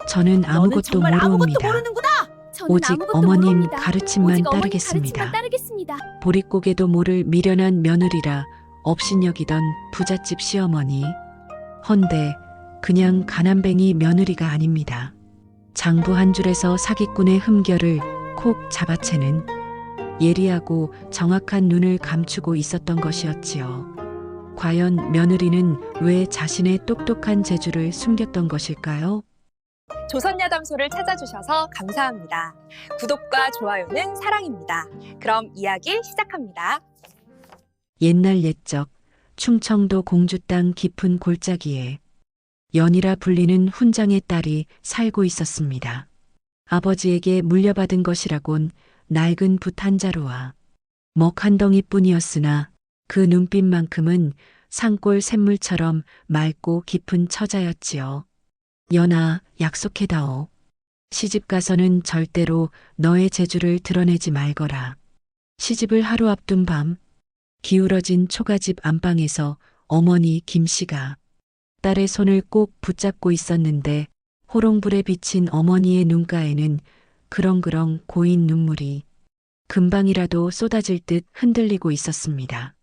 저는 너는 아무것도 정말 아무것도 모르옵니다. 모르는구나. 저는 오직 아무것도 어머님 모릅니다. 가르침만 오직 어머님 따르겠습니다. 가르침만 따르겠습니다. 보릿고개도 모를 미련한 며느리라 업신여기던 부잣집 시어머니. 헌데 그냥 가난뱅이 며느리가 아닙니다. 장부 한 줄에서 사기꾼의 흠결을 콕 잡아채는 예리하고 정확한 눈을 감추고 있었던 것이었지요. 과연 며느리는 왜 자신의 똑똑한 재주를 숨겼던 것일까요? 조선야담소를 찾아주셔서 감사합니다. 구독과 좋아요는 사랑입니다. 그럼 이야기 시작합니다. 옛날 옛적 충청도 공주 땅 깊은 골짜기에 연이라 불리는 훈장의 딸이 살고 있었습니다. 아버지에게 물려받은 것이라곤 낡은 붓 한 자루와 먹 한 덩이뿐이었으나 그 눈빛만큼은 산골 샘물처럼 맑고 깊은 처자였지요. 연아, 약속해다오. 시집 가서는 절대로 너의 재주를 드러내지 말거라. 시집을 하루 앞둔 밤, 기울어진 초가집 안방에서 어머니 김씨가 딸의 손을 꼭 붙잡고 있었는데 호롱불에 비친 어머니의 눈가에는 그렁그렁 고인 눈물이 금방이라도 쏟아질 듯 흔들리고 있었습니다.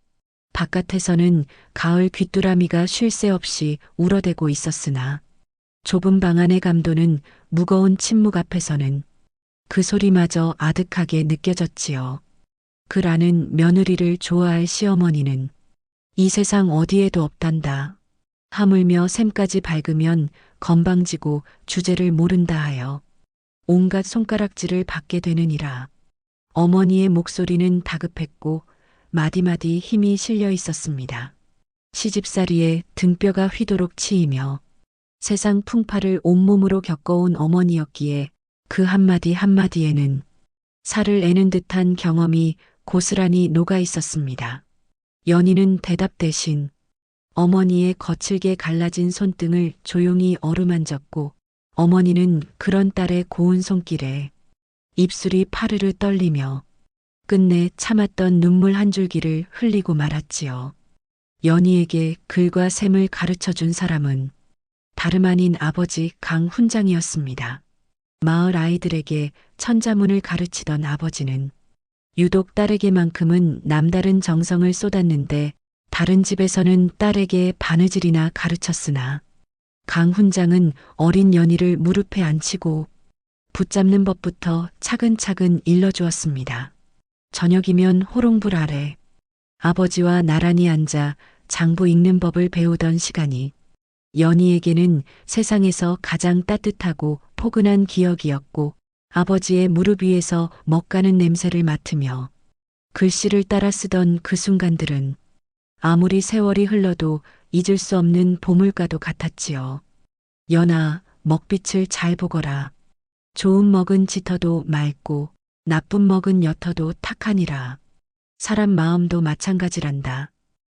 바깥에서는 가을 귀뚜라미가 쉴 새 없이 울어대고 있었으나 좁은 방 안의 감도는 무거운 침묵 앞에서는 그 소리마저 아득하게 느껴졌지요. 그라는 며느리를 좋아할 시어머니는 이 세상 어디에도 없단다. 하물며 샘까지 밝으면 건방지고 주제를 모른다 하여 온갖 손가락질을 받게 되느니라. 어머니의 목소리는 다급했고 마디마디 힘이 실려 있었습니다. 시집살이에 등뼈가 휘도록 치이며 세상 풍파를 온몸으로 겪어온 어머니였기에 그 한마디 한마디에는 살을 애는 듯한 경험이 고스란히 녹아 있었습니다. 연희는 대답 대신 어머니의 거칠게 갈라진 손등을 조용히 어루만졌고 어머니는 그런 딸의 고운 손길에 입술이 파르르 떨리며 끝내 참았던 눈물 한 줄기를 흘리고 말았지요. 연희에게 글과 셈을 가르쳐준 사람은 다름 아닌 아버지 강훈장이었습니다. 마을 아이들에게 천자문을 가르치던 아버지는 유독 딸에게만큼은 남다른 정성을 쏟았는데 다른 집에서는 딸에게 바느질이나 가르쳤으나 강훈장은 어린 연희를 무릎에 앉히고 붙잡는 법부터 차근차근 일러주었습니다. 저녁이면 호롱불 아래 아버지와 나란히 앉아 장부 읽는 법을 배우던 시간이 연희에게는 세상에서 가장 따뜻하고 포근한 기억이었고 아버지의 무릎 위에서 먹가는 냄새를 맡으며 글씨를 따라 쓰던 그 순간들은 아무리 세월이 흘러도 잊을 수 없는 보물과도 같았지요. 연아, 먹빛을 잘 보거라. 좋은 먹은 짙어도 맑고 나쁜 먹은 옅어도 탁하니라. 사람 마음도 마찬가지란다.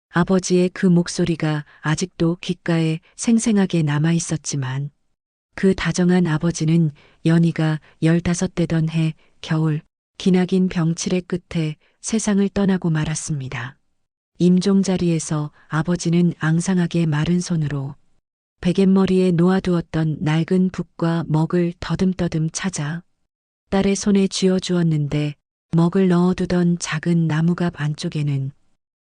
아버지의 그 목소리가 아직도 귓가에 생생하게 남아 있었지만 그 다정한 아버지는 연희가 15 되던 해 겨울 기나긴 병칠의 끝에 세상을 떠나고 말았습니다. 임종자리에서 아버지는 앙상하게 마른 손으로 베갯머리에 놓아두었던 낡은 붓과 먹을 더듬더듬 찾아 딸의 손에 쥐어주었는데 먹을 넣어두던 작은 나무갑 안쪽에는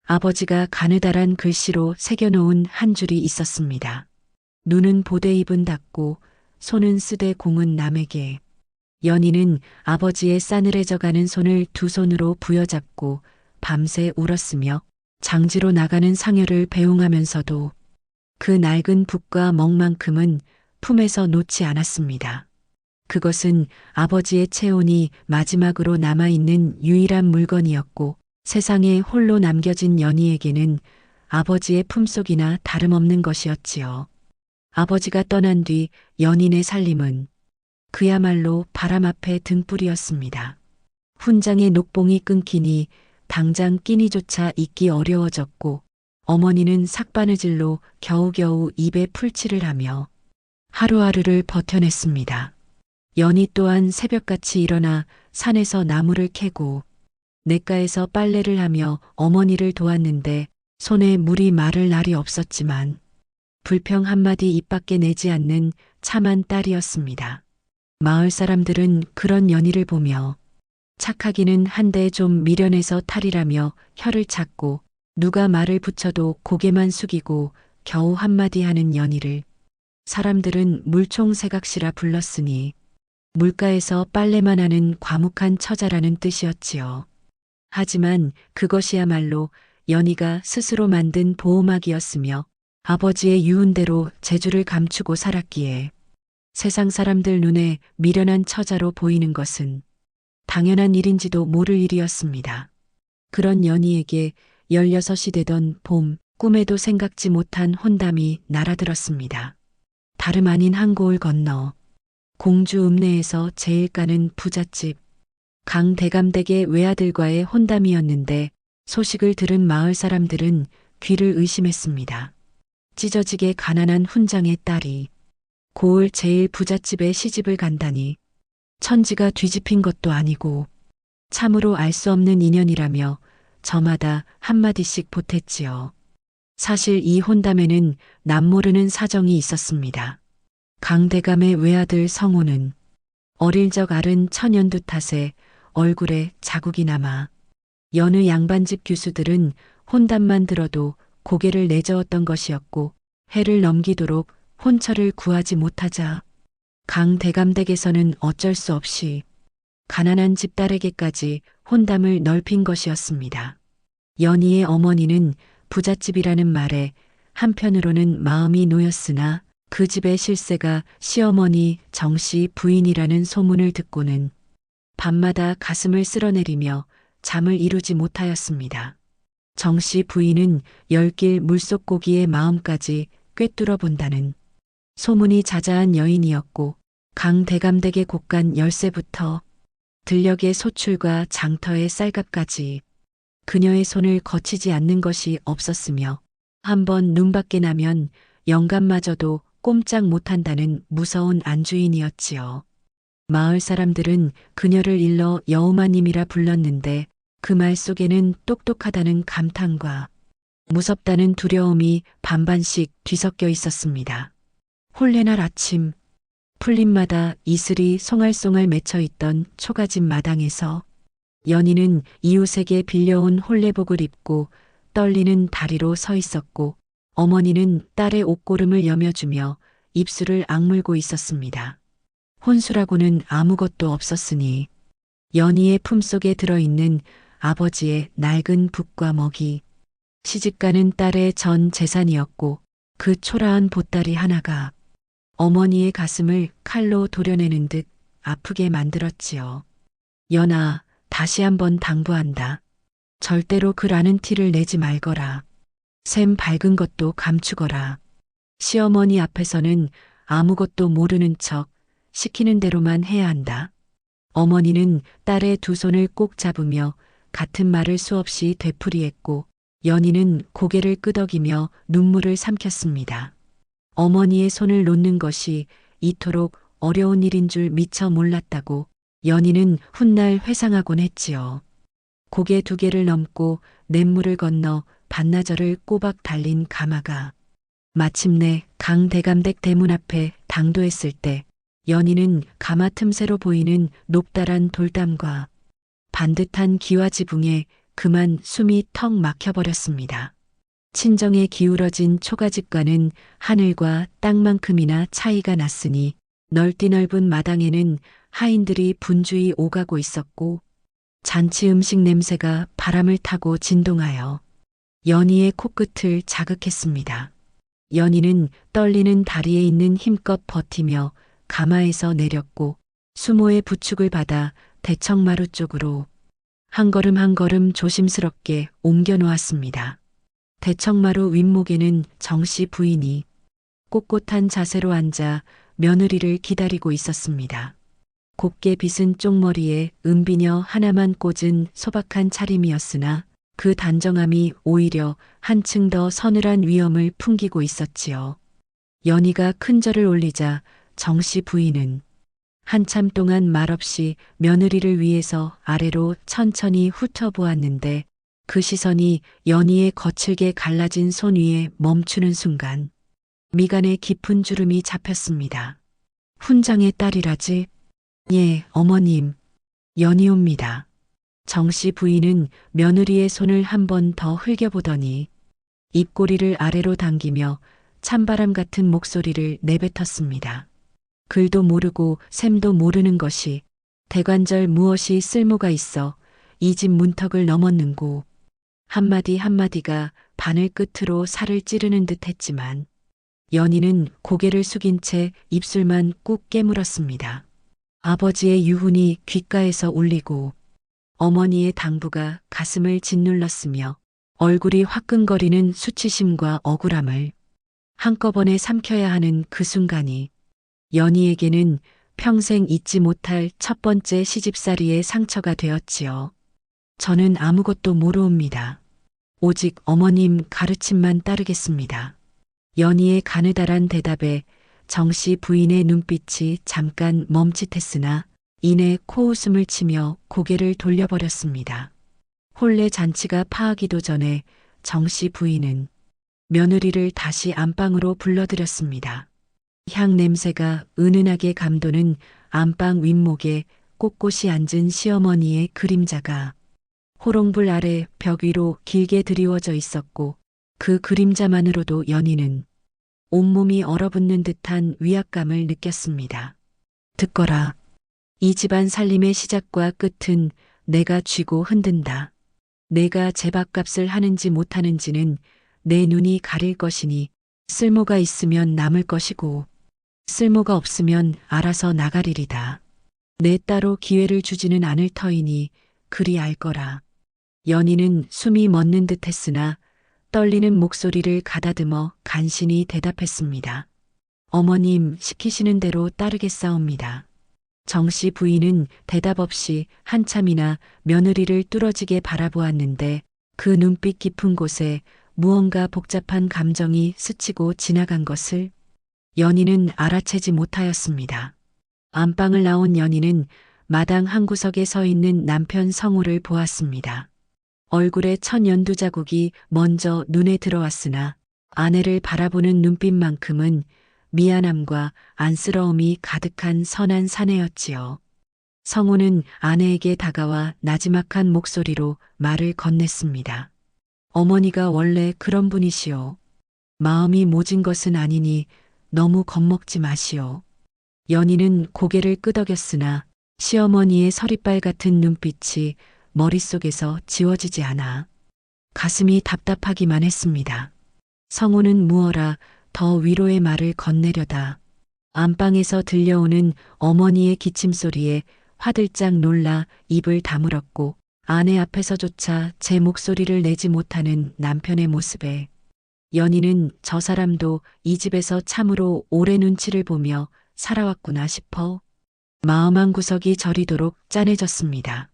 아버지가 가느다란 글씨로 새겨놓은 한 줄이 있었습니다. 눈은 보되 입은 닫고 손은 쓰되 공은 남에게. 연희는 아버지의 싸늘해져가는 손을 두 손으로 부여잡고 밤새 울었으며 장지로 나가는 상여를 배웅하면서도 그 낡은 붓과 먹만큼은 품에서 놓지 않았습니다. 그것은 아버지의 체온이 마지막으로 남아있는 유일한 물건이었고 세상에 홀로 남겨진 연희에게는 아버지의 품속이나 다름없는 것이었지요. 아버지가 떠난 뒤 연인의 살림은 그야말로 바람 앞에 등불이었습니다. 훈장의 녹봉이 끊기니 당장 끼니조차 잊기 어려워졌고 어머니는 삭바느질로 겨우겨우 입에 풀칠을 하며 하루하루를 버텨냈습니다. 연희 또한 새벽같이 일어나 산에서 나무를 캐고 냇가에서 빨래를 하며 어머니를 도왔는데 손에 물이 마를 날이 없었지만 불평 한마디 입 밖에 내지 않는 참한 딸이었습니다. 마을 사람들은 그런 연희를 보며 착하기는 한데 좀 미련해서 탈이라며 혀를 찾고 누가 말을 붙여도 고개만 숙이고 겨우 한마디 하는 연희를 사람들은 물총새각시라 불렀으니 물가에서 빨래만 하는 과묵한 처자라는 뜻이었지요. 하지만 그것이야말로 연희가 스스로 만든 보호막이었으며 아버지의 유훈대로 재주를 감추고 살았기에 세상 사람들 눈에 미련한 처자로 보이는 것은 당연한 일인지도 모를 일이었습니다. 그런 연희에게 16이 되던 봄, 꿈에도 생각지 못한 혼담이 날아들었습니다. 다름 아닌 한고을 건너 공주 읍내에서 제일 가는 부잣집 강대감댁의 외아들과의 혼담이었는데 소식을 들은 마을 사람들은 귀를 의심했습니다. 찢어지게 가난한 훈장의 딸이 고을 제일 부잣집에 시집을 간다니 천지가 뒤집힌 것도 아니고 참으로 알 수 없는 인연이라며 저마다 한마디씩 보탰지요. 사실 이 혼담에는 남모르는 사정이 있었습니다. 강대감의 외아들 성호는 어릴 적 앓은 천연두 탓에 얼굴에 자국이 남아 여느 양반집 교수들은 혼담만 들어도 고개를 내저었던 것이었고 해를 넘기도록 혼처를 구하지 못하자 강대감댁에서는 어쩔 수 없이 가난한 집딸에게까지 혼담을 넓힌 것이었습니다. 연희의 어머니는 부잣집이라는 말에 한편으로는 마음이 놓였으나 그 집의 실세가 시어머니 정씨 부인이라는 소문을 듣고는 밤마다 가슴을 쓸어내리며 잠을 이루지 못하였습니다. 정씨 부인은 열길 물속고기의 마음까지 꿰뚫어 본다는 소문이 자자한 여인이었고 강대감댁의 곡간 열쇠부터 들녘의 소출과 장터의 쌀값까지 그녀의 손을 거치지 않는 것이 없었으며 한번 눈밖에 나면 영감마저도 꼼짝 못한다는 무서운 안주인이었지요. 마을 사람들은 그녀를 일러 여우마님이라 불렀는데 그 말 속에는 똑똑하다는 감탄과 무섭다는 두려움이 반반씩 뒤섞여 있었습니다. 홀레날 아침 풀잎마다 이슬이 송알송알 맺혀있던 초가집 마당에서 연희는 이웃에게 빌려온 홀레복을 입고 떨리는 다리로 서 있었고 어머니는 딸의 옷고름을 여며주며 입술을 악물고 있었습니다. 혼수라고는 아무것도 없었으니 연희의 품속에 들어있는 아버지의 낡은 붓과 먹이, 시집가는 딸의 전 재산이었고 그 초라한 보따리 하나가 어머니의 가슴을 칼로 도려내는 듯 아프게 만들었지요. 연아, 다시 한번 당부한다. 절대로 그라는 티를 내지 말거라. 샘 밝은 것도 감추거라. 시어머니 앞에서는 아무것도 모르는 척 시키는 대로만 해야 한다. 어머니는 딸의 두 손을 꼭 잡으며 같은 말을 수없이 되풀이했고 연희는 고개를 끄덕이며 눈물을 삼켰습니다. 어머니의 손을 놓는 것이 이토록 어려운 일인 줄 미처 몰랐다고 연희는 훗날 회상하곤 했지요. 고개 두 개를 넘고 냇물을 건너 반나절을 꼬박 달린 가마가 마침내 강대감댁 대문 앞에 당도했을 때 연희는 가마 틈새로 보이는 높다란 돌담과 반듯한 기와 지붕에 그만 숨이 턱 막혀버렸습니다. 친정에 기울어진 초가집과는 하늘과 땅만큼이나 차이가 났으니 넓디 넓은 마당에는 하인들이 분주히 오가고 있었고 잔치 음식 냄새가 바람을 타고 진동하여 연희의 코끝을 자극했습니다. 연희는 떨리는 다리에 있는 힘껏 버티며 가마에서 내렸고 수모의 부축을 받아 대청마루 쪽으로 한 걸음 한 걸음 조심스럽게 옮겨 놓았습니다. 대청마루 윗목에는 정씨 부인이 꼿꼿한 자세로 앉아 며느리를 기다리고 있었습니다. 곱게 빗은 쪽머리에 은비녀 하나만 꽂은 소박한 차림이었으나 그 단정함이 오히려 한층 더 서늘한 위엄을 풍기고 있었지요. 연희가 큰 절을 올리자 정씨 부인은 한참 동안 말없이 며느리를 위해서 아래로 천천히 훑어보았는데 그 시선이 연희의 거칠게 갈라진 손 위에 멈추는 순간 미간에 깊은 주름이 잡혔습니다. 훈장의 딸이라지? 예, 어머님. 연희옵니다. 정씨 부인은 며느리의 손을 한 번 더 흘겨보더니 입꼬리를 아래로 당기며 찬바람 같은 목소리를 내뱉었습니다. 글도 모르고 셈도 모르는 것이 대관절 무엇이 쓸모가 있어 이 집 문턱을 넘었는고. 한마디 한마디가 바늘 끝으로 살을 찌르는 듯 했지만 연희는 고개를 숙인 채 입술만 꾹 깨물었습니다. 아버지의 유훈이 귓가에서 울리고 어머니의 당부가 가슴을 짓눌렀으며 얼굴이 화끈거리는 수치심과 억울함을 한꺼번에 삼켜야 하는 그 순간이 연희에게는 평생 잊지 못할 첫 번째 시집살이의 상처가 되었지요. 저는 아무것도 모르옵니다. 오직 어머님 가르침만 따르겠습니다. 연희의 가느다란 대답에 정씨 부인의 눈빛이 잠깐 멈칫했으나 이내 코웃음을 치며 고개를 돌려버렸습니다. 혼례 잔치가 파하기도 전에 정씨 부인은 며느리를 다시 안방으로 불러들였습니다. 향 냄새가 은은하게 감도는 안방 윗목에 꼿꼿이 앉은 시어머니의 그림자가 호롱불 아래 벽 위로 길게 드리워져 있었고 그 그림자만으로도 연희는 온몸이 얼어붙는 듯한 위압감을 느꼈습니다. 듣거라. 이 집안 살림의 시작과 끝은 내가 쥐고 흔든다. 내가 제밥값을 하는지 못하는지는 내 눈이 가릴 것이니 쓸모가 있으면 남을 것이고 쓸모가 없으면 알아서 나가리리다. 내 따로 기회를 주지는 않을 터이니 그리 알 거라. 연희는 숨이 멎는 듯 했으나 떨리는 목소리를 가다듬어 간신히 대답했습니다. 어머님 시키시는 대로 따르겠사옵니다. 정씨 부인은 대답 없이 한참이나 며느리를 뚫어지게 바라보았는데 그 눈빛 깊은 곳에 무언가 복잡한 감정이 스치고 지나간 것을 연희는 알아채지 못하였습니다. 안방을 나온 연희는 마당 한 구석에 서 있는 남편 성우를 보았습니다. 얼굴에 천연두 자국이 먼저 눈에 들어왔으나 아내를 바라보는 눈빛만큼은 미안함과 안쓰러움이 가득한 선한 사내였지요. 성우는 아내에게 다가와 나지막한 목소리로 말을 건넸습니다. 어머니가 원래 그런 분이시오. 마음이 모진 것은 아니니 너무 겁먹지 마시오. 연희는 고개를 끄덕였으나 시어머니의 서리빨 같은 눈빛이 머릿속에서 지워지지 않아 가슴이 답답하기만 했습니다. 성우는 무어라 더 위로의 말을 건네려다 안방에서 들려오는 어머니의 기침소리에 화들짝 놀라 입을 다물었고 아내 앞에서조차 제 목소리를 내지 못하는 남편의 모습에 연희는 저 사람도 이 집에서 참으로 오래 눈치를 보며 살아왔구나 싶어 마음 한 구석이 저리도록 짠해졌습니다.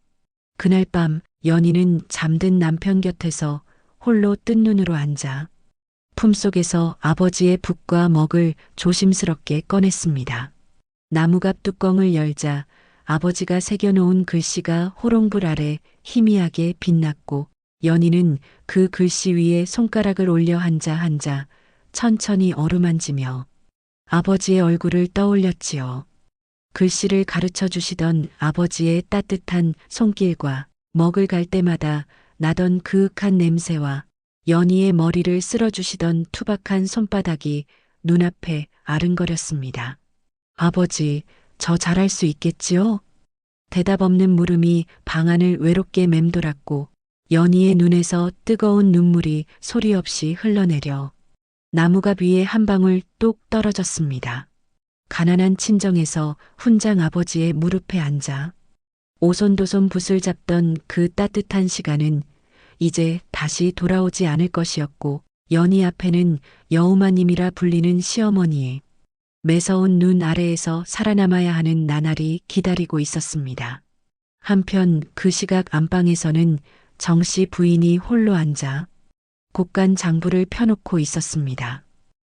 그날 밤 연희는 잠든 남편 곁에서 홀로 뜬 눈으로 앉아 품속에서 아버지의 붓과 먹을 조심스럽게 꺼냈습니다. 나무갑 뚜껑을 열자 아버지가 새겨놓은 글씨가 호롱불 아래 희미하게 빛났고 연희는 그 글씨 위에 손가락을 올려 한자 천천히 어루만지며 아버지의 얼굴을 떠올렸지요. 글씨를 가르쳐 주시던 아버지의 따뜻한 손길과 먹을 갈 때마다 나던 그윽한 냄새와 연희의 머리를 쓸어주시던 투박한 손바닥이 눈앞에 아른거렸습니다. 아버지, 저 잘할 수 있겠지요? 대답 없는 물음이 방안을 외롭게 맴돌았고 연희의 눈에서 뜨거운 눈물이 소리 없이 흘러내려 나무갑 위에 한 방울 뚝 떨어졌습니다. 가난한 친정에서 훈장 아버지의 무릎에 앉아 오손도손 붓을 잡던 그 따뜻한 시간은 이제 다시 돌아오지 않을 것이었고 연희 앞에는 여우마님이라 불리는 시어머니의 매서운 눈 아래에서 살아남아야 하는 나날이 기다리고 있었습니다. 한편 그 시각 안방에서는 정씨 부인이 홀로 앉아 곡간 장부를 펴놓고 있었습니다.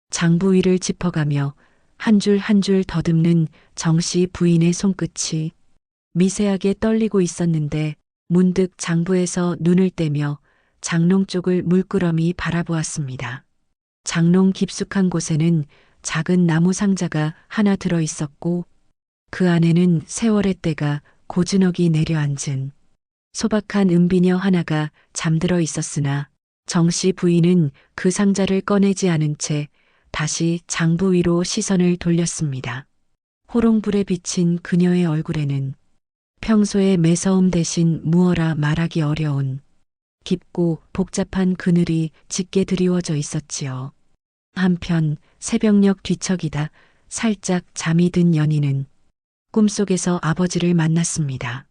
장부 위를 짚어가며 한 줄 한 줄 더듬는 정씨 부인의 손끝이 미세하게 떨리고 있었는데 문득 장부에서 눈을 떼며 장롱 쪽을 물끄러미 바라보았습니다. 장롱 깊숙한 곳에는 작은 나무 상자가 하나 들어 있었고 그 안에는 세월의 때가 고즈넉이 내려앉은 소박한 은비녀 하나가 잠들어 있었으나 정씨 부인은 그 상자를 꺼내지 않은 채 다시 장부 위로 시선을 돌렸습니다. 호롱불에 비친 그녀의 얼굴에는 평소의 매서움 대신 무어라 말하기 어려운 깊고 복잡한 그늘이 짙게 드리워져 있었지요. 한편 새벽녘 뒤척이다 살짝 잠이 든 연희는 꿈속에서 아버지를 만났습니다.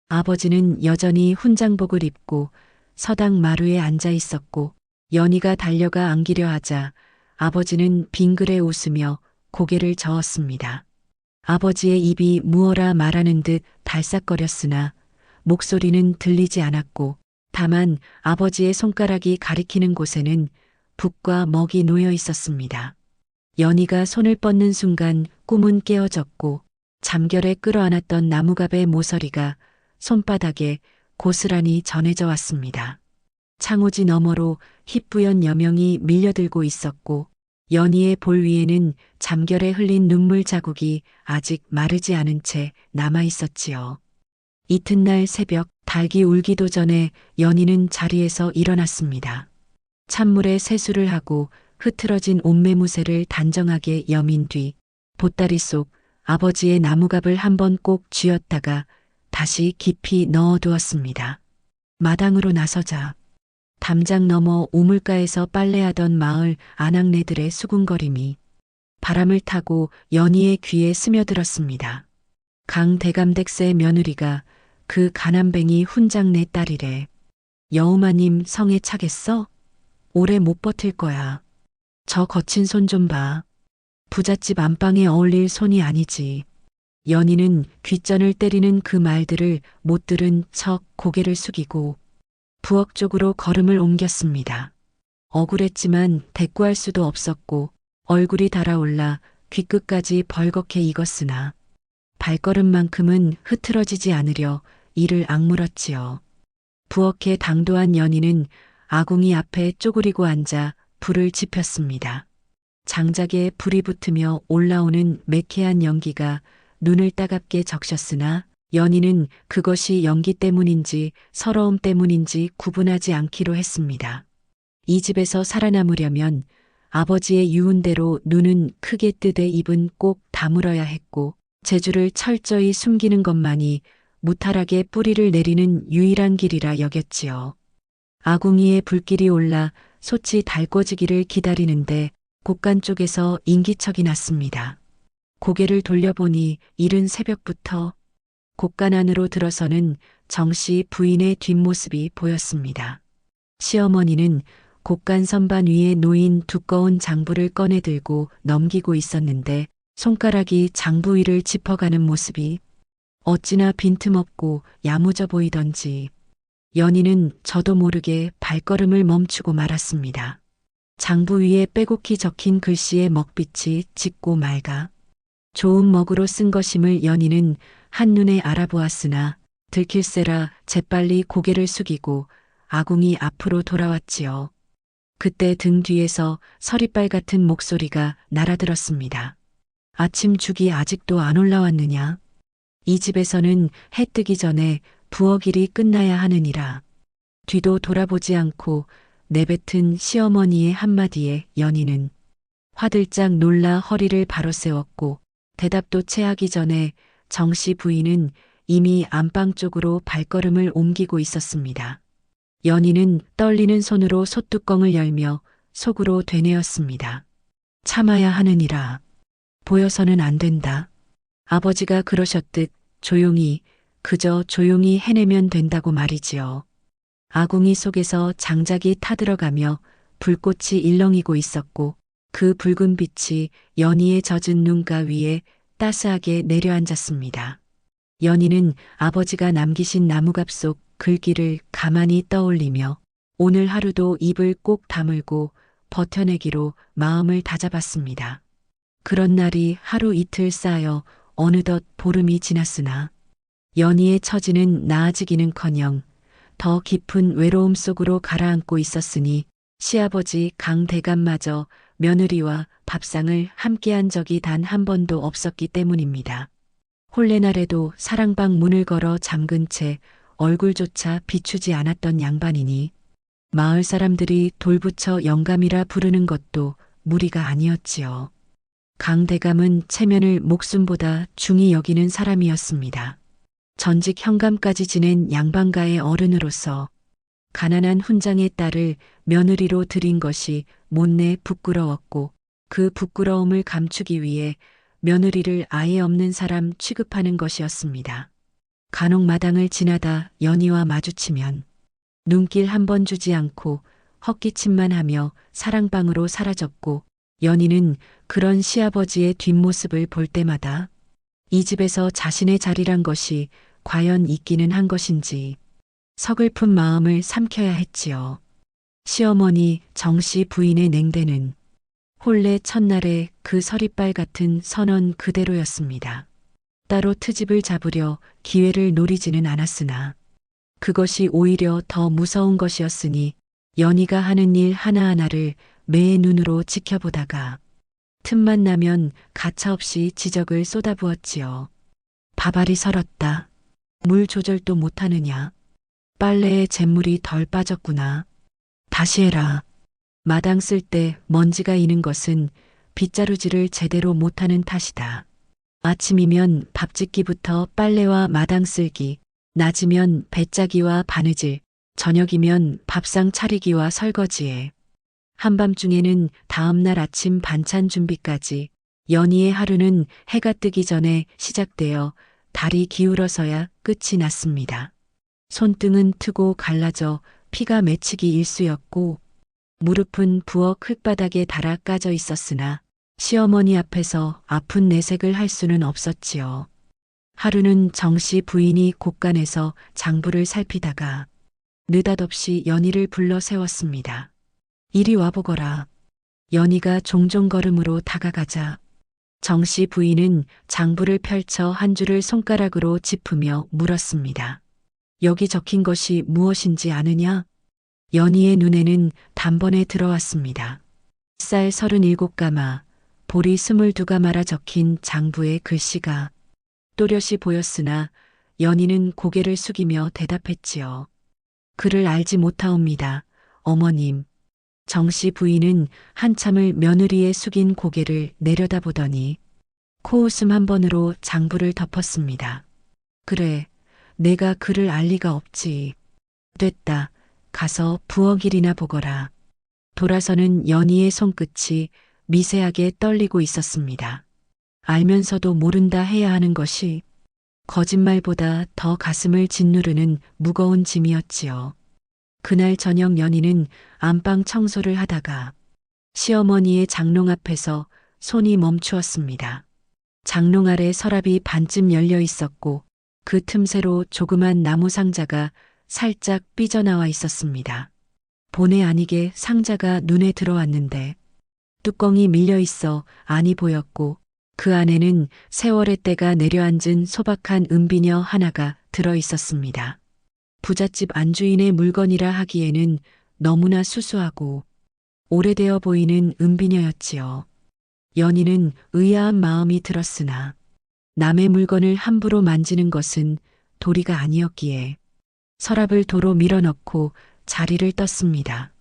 아버지는 여전히 훈장복을 입고 서당 마루에 앉아 있었고 연희가 달려가 안기려 하자 아버지는 빙그레 웃으며 고개를 저었습니다. 아버지의 입이 무어라 말하는 듯 달싹거렸으나 목소리는 들리지 않았고 다만 아버지의 손가락이 가리키는 곳에는 붓과 먹이 놓여 있었습니다. 연희가 손을 뻗는 순간 꿈은 깨어졌고 잠결에 끌어안았던 나무갑의 모서리가 손바닥에 고스란히 전해져 왔습니다. 창호지 너머로 희뿌연 여명이 밀려들고 있었고 연희의 볼 위에는 잠결에 흘린 눈물 자국이 아직 마르지 않은 채 남아 있었지요. 이튿날 새벽 닭이 울기도 전에 연희는 자리에서 일어났습니다. 찬물에 세수를 하고 흐트러진 옷매무새를 단정하게 여민 뒤 보따리 속 아버지의 나무갑을 한번 꼭 쥐었다가 다시 깊이 넣어두었습니다. 마당으로 나서자 담장 너머 우물가에서 빨래하던 마을 아낙네들의 수군거림이 바람을 타고 연희의 귀에 스며들었습니다. 강대감댁세 며느리가 그 가난뱅이 훈장네 딸이래. 여우마님 성에 차겠어? 오래 못 버틸 거야. 저 거친 손 좀 봐. 부잣집 안방에 어울릴 손이 아니지. 연희는 귓전을 때리는 그 말들을 못 들은 척 고개를 숙이고 부엌 쪽으로 걸음을 옮겼습니다. 억울했지만 대꾸할 수도 없었고 얼굴이 달아올라 귓끝까지 벌겋게 익었으나 발걸음만큼은 흐트러지지 않으려 이를 악물었지요. 부엌에 당도한 연희는 아궁이 앞에 쪼그리고 앉아 불을 지폈습니다. 장작에 불이 붙으며 올라오는 매캐한 연기가 눈을 따갑게 적셨으나 연희는 그것이 연기 때문인지 서러움 때문인지 구분하지 않기로 했습니다. 이 집에서 살아남으려면 아버지의 유훈대로 눈은 크게 뜨되 입은 꼭 다물어야 했고 재주를 철저히 숨기는 것만이 무탈하게 뿌리를 내리는 유일한 길이라 여겼지요. 아궁이에 불길이 올라 솥이 달궈지기를 기다리는데 곳간 쪽에서 인기척이 났습니다. 고개를 돌려보니 이른 새벽부터 곳간 안으로 들어서는 정씨 부인의 뒷모습이 보였습니다. 시어머니는 곳간 선반 위에 놓인 두꺼운 장부를 꺼내 들고 넘기고 있었는데 손가락이 장부 위를 짚어가는 모습이 어찌나 빈틈없고 야무져 보이던지 연희는 저도 모르게 발걸음을 멈추고 말았습니다. 장부 위에 빼곡히 적힌 글씨의 먹빛이 짙고 맑아 좋은 먹으로 쓴 것임을 연희는 한눈에 알아보았으나 들킬세라 재빨리 고개를 숙이고 아궁이 앞으로 돌아왔지요. 그때 등 뒤에서 서리빨 같은 목소리가 날아들었습니다. 아침 죽이 아직도 안 올라왔느냐? 이 집에서는 해 뜨기 전에 부엌일이 끝나야 하느니라. 뒤도 돌아보지 않고 내뱉은 시어머니의 한마디에 연희는 화들짝 놀라 허리를 바로 세웠고 대답도 채하기 전에 정씨 부인은 이미 안방 쪽으로 발걸음을 옮기고 있었습니다. 연희는 떨리는 손으로 솥뚜껑을 열며 속으로 되뇌었습니다. 참아야 하느니라. 보여서는 안 된다. 아버지가 그러셨듯 조용히 그저 조용히 해내면 된다고 말이지요. 아궁이 속에서 장작이 타들어가며 불꽃이 일렁이고 있었고 그 붉은 빛이 연희의 젖은 눈가 위에 따스하게 내려앉았습니다. 연희는 아버지가 남기신 나무갑 속 글귀를 가만히 떠올리며 오늘 하루도 입을 꼭 다물고 버텨내기로 마음을 다잡았습니다. 그런 날이 하루 이틀 쌓여 어느덧 보름이 지났으나 연희의 처지는 나아지기는커녕 더 깊은 외로움 속으로 가라앉고 있었으니 시아버지 강대감마저 며느리와 밥상을 함께한 적이 단 한 번도 없었기 때문입니다. 홀레날에도 사랑방 문을 걸어 잠근 채 얼굴조차 비추지 않았던 양반이니 마을 사람들이 돌부처 영감이라 부르는 것도 무리가 아니었지요. 강대감은 체면을 목숨보다 중히 여기는 사람이었습니다. 전직 현감까지 지낸 양반가의 어른으로서 가난한 훈장의 딸을 며느리로 들인 것이 못내 부끄러웠고 그 부끄러움을 감추기 위해 며느리를 아예 없는 사람 취급하는 것이었습니다. 간혹 마당을 지나다 연희와 마주치면 눈길 한 번 주지 않고 헛기침만 하며 사랑방으로 사라졌고 연희는 그런 시아버지의 뒷모습을 볼 때마다 이 집에서 자신의 자리란 것이 과연 있기는 한 것인지 서글픈 마음을 삼켜야 했지요. 시어머니 정씨 부인의 냉대는 혼례 첫날의 그 서리빨 같은 선언 그대로였습니다. 따로 트집을 잡으려 기회를 노리지는 않았으나 그것이 오히려 더 무서운 것이었으니 연희가 하는 일 하나하나를 매의 눈으로 지켜보다가 틈만 나면 가차없이 지적을 쏟아부었지요. 밥알이 설었다. 물 조절도 못하느냐. 빨래에 잿물이 덜 빠졌구나. 다시 해라. 마당 쓸 때 먼지가 이는 것은 빗자루질을 제대로 못하는 탓이다. 아침이면 밥 짓기부터 빨래와 마당 쓸기, 낮이면 배짜기와 바느질, 저녁이면 밥상 차리기와 설거지에, 한밤중에는 다음날 아침 반찬 준비까지 연희의 하루는 해가 뜨기 전에 시작되어 달이 기울어서야 끝이 났습니다. 손등은 트고 갈라져 피가 맺히기 일쑤였고 무릎은 부엌 흙바닥에 달아 까져 있었으나 시어머니 앞에서 아픈 내색을 할 수는 없었지요. 하루는 정씨 부인이 곳간에서 장부를 살피다가 느닷없이 연희를 불러 세웠습니다. 이리 와보거라. 연희가 종종 걸음으로 다가가자 정씨 부인은 장부를 펼쳐 한 줄을 손가락으로 짚으며 물었습니다. 여기 적힌 것이 무엇인지 아느냐? 연희의 눈에는 단번에 들어왔습니다. 쌀 37가마, 보리 22가마라 적힌 장부의 글씨가 또렷이 보였으나 연희는 고개를 숙이며 대답했지요. 그를 알지 못하옵니다. 어머님. 정씨 부인은 한참을 며느리의 숙인 고개를 내려다보더니 코웃음 한 번으로 장부를 덮었습니다. 그래, 내가 그를 알 리가 없지. 됐다. 가서 부엌 일이나 보거라. 돌아서는 연희의 손끝이 미세하게 떨리고 있었습니다. 알면서도 모른다 해야 하는 것이 거짓말보다 더 가슴을 짓누르는 무거운 짐이었지요. 그날 저녁 연희는 안방 청소를 하다가 시어머니의 장롱 앞에서 손이 멈추었습니다. 장롱 아래 서랍이 반쯤 열려 있었고 그 틈새로 조그만 나무 상자가 살짝 삐져나와 있었습니다. 본의 아니게 상자가 눈에 들어왔는데 뚜껑이 밀려 있어 안이 보였고 그 안에는 세월의 때가 내려앉은 소박한 은비녀 하나가 들어 있었습니다. 부잣집 안주인의 물건이라 하기에는 너무나 수수하고 오래되어 보이는 은비녀였지요. 연희는 의아한 마음이 들었으나 남의 물건을 함부로 만지는 것은 도리가 아니었기에 서랍을 도로 밀어넣고 자리를 떴습니다.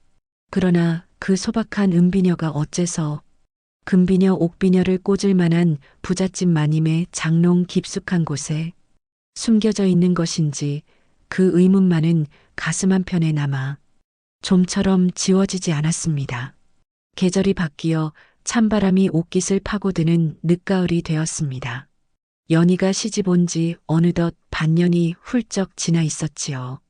그러나 그 소박한 은비녀가 어째서 금비녀 옥비녀를 꽂을 만한 부잣집 마님의 장롱 깊숙한 곳에 숨겨져 있는 것인지 그 의문만은 가슴 한편에 남아 좀처럼 지워지지 않았습니다. 계절이 바뀌어 찬바람이 옷깃을 파고드는 늦가을이 되었습니다. 연희가 시집 온 지 어느덧 반년이 훌쩍 지나 있었지요.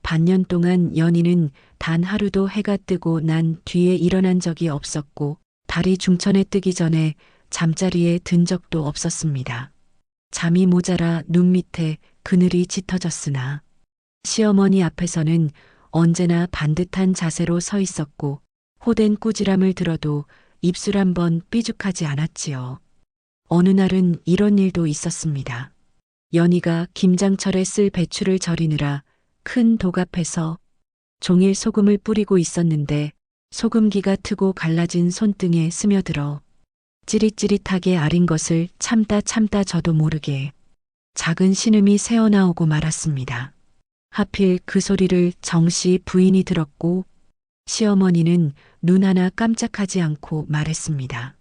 반년 동안 연희는 단 하루도 해가 뜨고 난 뒤에 일어난 적이 없었고 달이 중천에 뜨기 전에 잠자리에 든 적도 없었습니다. 잠이 모자라 눈 밑에 그늘이 짙어졌으나 시어머니 앞에서는 언제나 반듯한 자세로 서 있었고 호된 꾸지람을 들어도 입술 한번 삐죽하지 않았지요. 어느 날은 이런 일도 있었습니다. 연희가 김장철에 쓸 배추를 절이느라 큰 독 앞에서 종일 소금을 뿌리고 있었는데 소금기가 트고 갈라진 손등에 스며들어 찌릿찌릿하게 아린 것을 참다 저도 모르게 작은 신음이 새어나오고 말았습니다. 하필 그 소리를 정씨 부인이 들었고 시어머니는 눈 하나 깜짝하지 않고 말했습니다.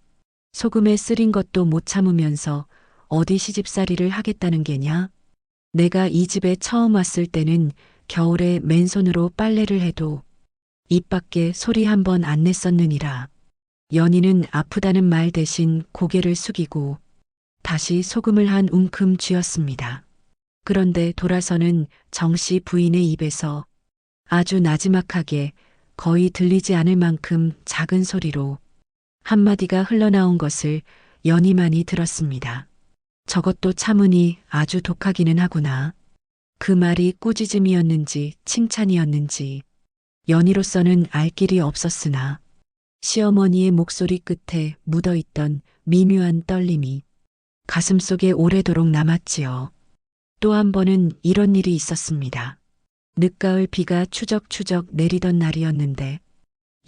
소금에 쓰린 것도 못 참으면서 어디 시집살이를 하겠다는 게냐? 내가 이 집에 처음 왔을 때는 겨울에 맨손으로 빨래를 해도 입 밖에 소리 한 번 안 냈었느니라. 연희는 아프다는 말 대신 고개를 숙이고 다시 소금을 한 움큼 쥐었습니다. 그런데 돌아서는 정씨 부인의 입에서 아주 나지막하게 거의 들리지 않을 만큼 작은 소리로 한마디가 흘러나온 것을 연희만이 들었습니다. 저것도 참으니 아주 독하기는 하구나. 그 말이 꾸짖음이었는지 칭찬이었는지 연희로서는 알 길이 없었으나 시어머니의 목소리 끝에 묻어있던 미묘한 떨림이 가슴속에 오래도록 남았지요. 또 한 번은 이런 일이 있었습니다. 늦가을 비가 추적추적 내리던 날이었는데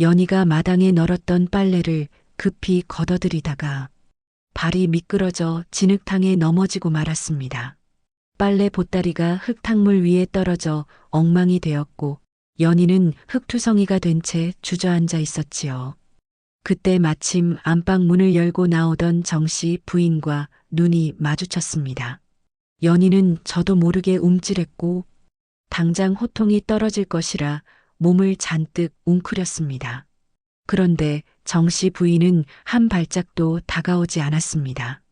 연희가 마당에 널었던 빨래를 급히 걷어들이다가 발이 미끄러져 진흙탕에 넘어지고 말았습니다. 빨래 보따리가 흙탕물 위에 떨어져 엉망이 되었고 연희는 흙투성이가 된 채 주저앉아 있었지요. 그때 마침 안방 문을 열고 나오던 정씨 부인과 눈이 마주쳤습니다. 연희는 저도 모르게 움찔했고 당장 호통이 떨어질 것이라 몸을 잔뜩 웅크렸습니다. 그런데 정씨 부인은 한 발짝도 다가오지 않았습니다.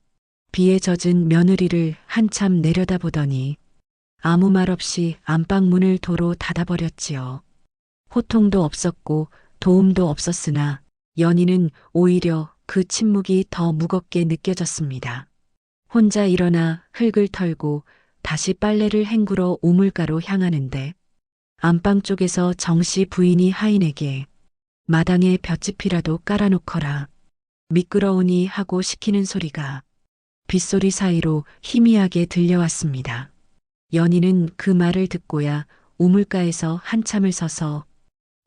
비에 젖은 며느리를 한참 내려다보더니 아무 말 없이 안방 문을 도로 닫아버렸지요. 호통도 없었고 도움도 없었으나 연희는 오히려 그 침묵이 더 무겁게 느껴졌습니다. 혼자 일어나 흙을 털고 다시 빨래를 헹구러 우물가로 향하는데 안방 쪽에서 정씨 부인이 하인에게 마당에 볏짚이라도 깔아놓거라. 미끄러우니 하고 시키는 소리가 빗소리 사이로 희미하게 들려왔습니다. 연희는 그 말을 듣고야 우물가에서 한참을 서서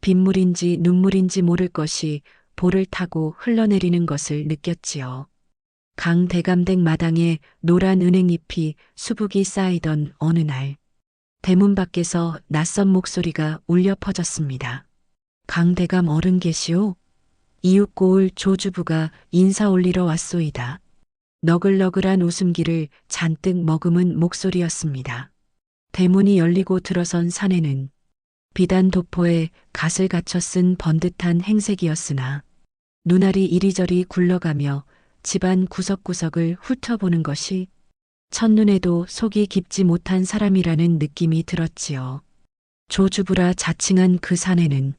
빗물인지 눈물인지 모를 것이 볼을 타고 흘러내리는 것을 느꼈지요. 강대감댁 마당에 노란 은행잎이 수북이 쌓이던 어느 날 대문 밖에서 낯선 목소리가 울려 퍼졌습니다. 강대감 어른 계시오? 이웃 고을 조주부가 인사 올리러 왔소이다. 너글너글한 웃음기를 잔뜩 머금은 목소리였습니다. 대문이 열리고 들어선 사내는 비단 도포에 갓을 갖춰 쓴 번듯한 행색이었으나 눈알이 이리저리 굴러가며 집안 구석구석을 훑어보는 것이 첫눈에도 속이 깊지 못한 사람이라는 느낌이 들었지요. 조주부라 자칭한 그 사내는